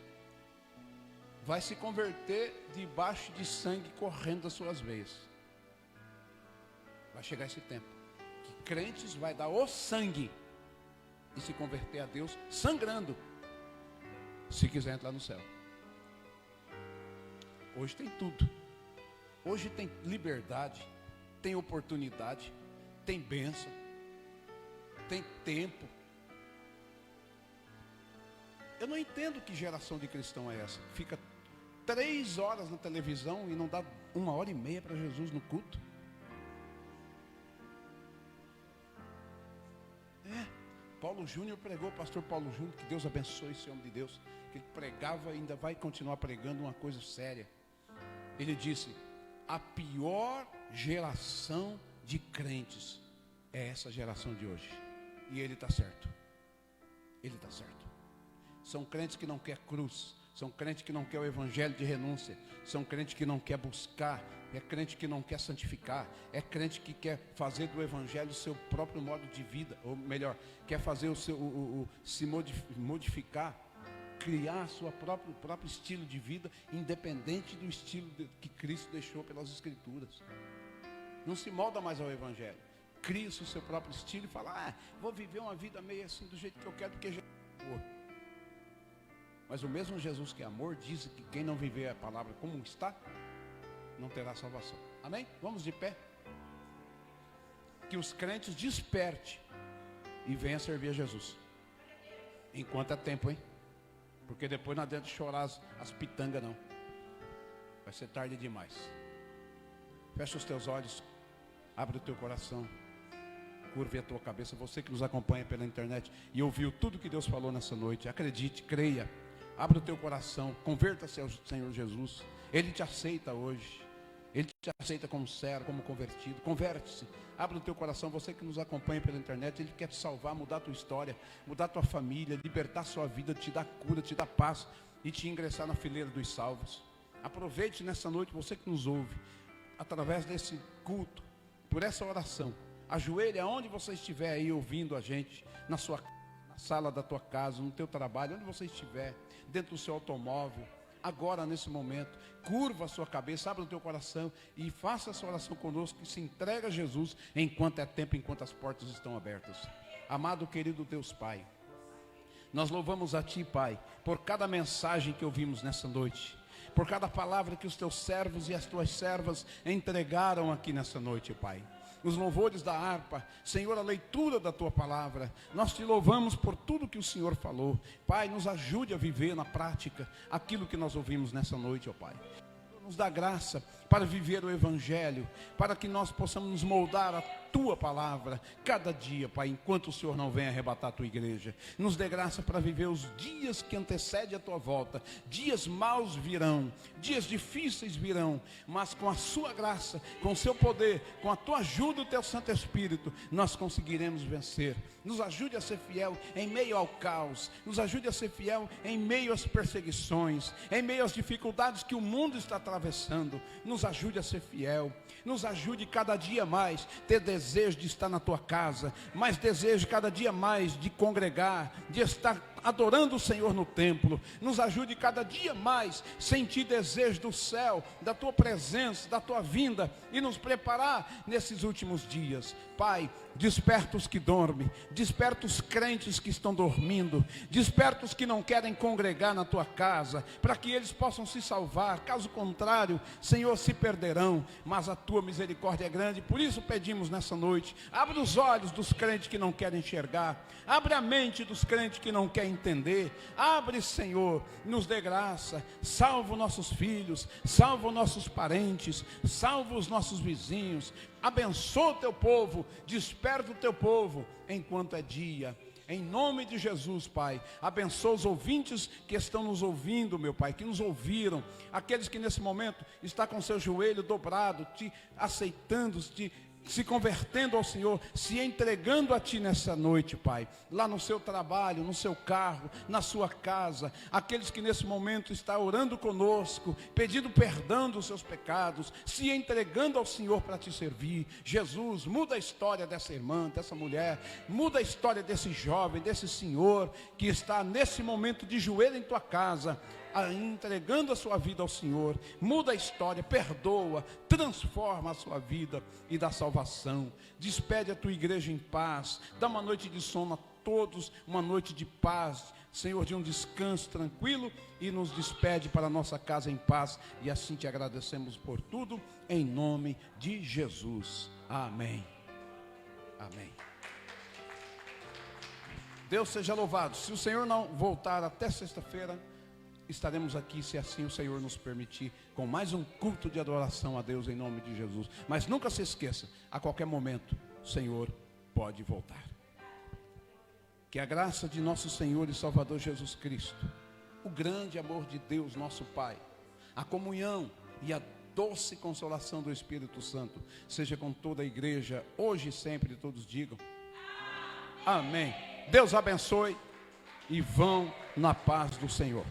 vai se converter debaixo de sangue correndo das suas veias. Vai chegar esse tempo que crentes vai dar o sangue e se converter a Deus sangrando, se quiser entrar no céu. Hoje tem tudo. Hoje tem liberdade, tem oportunidade, tem bênção, tem tempo. Eu não entendo que geração de cristão é essa. Fica 3 horas na televisão e não dá 1h30 para Jesus no culto. Paulo Júnior pregou, pastor Paulo Júnior, que Deus abençoe esse homem de Deus, que ele pregava e ainda vai continuar pregando uma coisa séria. Ele disse, a pior geração de crentes é essa geração de hoje. E ele está certo. Ele está certo. São crentes que não querem cruz, são crentes que não querem o evangelho de renúncia, são crentes que não querem buscar, é crente que não quer santificar, é crente que quer fazer do evangelho o seu próprio modo de vida, ou melhor, quer fazer se modificar, criar seu próprio estilo de vida, independente do estilo que Cristo deixou pelas Escrituras. Não se molda mais ao evangelho, cria o seu próprio estilo e fala, vou viver uma vida meio assim do jeito que eu quero, porque Jesus é amor. Mas o mesmo Jesus que é amor diz que quem não viver a palavra como está, não terá salvação. Amém? Vamos de pé. Que os crentes despertem e venham servir a Jesus. Enquanto é tempo, hein? Porque depois não adianta chorar as pitangas, não. Vai ser tarde demais. Fecha os teus olhos, abre o teu coração, curve a tua cabeça. Você que nos acompanha pela internet e ouviu tudo que Deus falou nessa noite, acredite, creia, abre o teu coração, converta-se ao Senhor Jesus. Ele te aceita hoje, Ele te aceita como servo, como convertido. Converte-se, abre o teu coração. Você que nos acompanha pela internet, Ele quer te salvar, mudar a tua história, mudar a tua família, libertar a sua vida, te dar cura, te dar paz e te ingressar na fileira dos salvos. Aproveite nessa noite, você que nos ouve, através desse culto, por essa oração. Ajoelhe aonde você estiver aí ouvindo a gente, na sala da tua casa, no teu trabalho, onde você estiver, dentro do seu automóvel. Agora, nesse momento, curva a sua cabeça, abra o teu coração e faça essa oração conosco, que se entrega a Jesus enquanto é tempo, enquanto as portas estão abertas. Amado, querido Deus Pai, nós louvamos a Ti, Pai, por cada mensagem que ouvimos nessa noite, por cada palavra que os Teus servos e as Tuas servas entregaram aqui nessa noite, Pai. Os louvores da harpa, Senhor, a leitura da Tua palavra, nós Te louvamos por tudo que o Senhor falou. Pai, nos ajude a viver na prática aquilo que nós ouvimos nessa noite, ó Pai. Nos dá graça para viver o Evangelho, para que nós possamos nos moldar a Tua palavra cada dia, Pai, enquanto o Senhor não vem arrebatar a Tua igreja. Nos dê graça para viver os dias que antecedem a Tua volta. Dias maus virão, dias difíceis virão, mas com a Sua graça, com o Seu poder, com a Tua ajuda, o Teu Santo Espírito, nós conseguiremos vencer. Nos ajude a ser fiel em meio ao caos, nos ajude a ser fiel em meio às perseguições, em meio às dificuldades que o mundo está atravessando. Nos ajude a ser fiel, nos ajude cada dia mais ter desejo de estar na Tua casa, mais desejo cada dia mais de congregar, de estar adorando o Senhor no templo. Nos ajude cada dia mais sentir desejo do céu, da Tua presença, da Tua vinda, e nos preparar nesses últimos dias. Pai, desperta os que dormem, desperta os crentes que estão dormindo, desperta os que não querem congregar na Tua casa, para que eles possam se salvar. Caso contrário, Senhor, se perderão, mas a Tua misericórdia é grande. Por isso pedimos nessa noite, abre os olhos dos crentes que não querem enxergar, abre a mente dos crentes que não querem entender, abre, Senhor, nos dê graça, salva os nossos filhos, salva os nossos parentes, salva os nossos vizinhos, abençoa o Teu povo, desperta o Teu povo enquanto é dia. Em nome de Jesus, Pai, abençoa os ouvintes que estão nos ouvindo, meu Pai, que nos ouviram, aqueles que nesse momento estão com seu joelho dobrado, Te aceitando, se convertendo ao Senhor, se entregando a Ti nessa noite, Pai, lá no seu trabalho, no seu carro, na sua casa, aqueles que nesse momento estão orando conosco, pedindo perdão dos seus pecados, se entregando ao Senhor para Te servir. Jesus, muda a história dessa irmã, dessa mulher, muda a história desse jovem, desse senhor que está nesse momento de joelho em Tua casa, entregando a sua vida ao Senhor. Muda a história, perdoa, transforma a sua vida e dá salvação. Despede a Tua igreja em paz, dá uma noite de sono a todos, uma noite de paz, Senhor, de um descanso tranquilo, e nos despede para a nossa casa em paz, e assim Te agradecemos por tudo, em nome de Jesus. Amém. Amém. Deus seja louvado. Se o Senhor não voltar até sexta-feira, estaremos aqui, se assim o Senhor nos permitir, com mais um culto de adoração a Deus em nome de Jesus. Mas nunca se esqueça, a qualquer momento o Senhor pode voltar. Que a graça de nosso Senhor e Salvador Jesus Cristo, o grande amor de Deus nosso Pai, a comunhão e a doce consolação do Espírito Santo seja com toda a igreja, hoje e sempre. Todos digam amém. Deus abençoe e vão na paz do Senhor.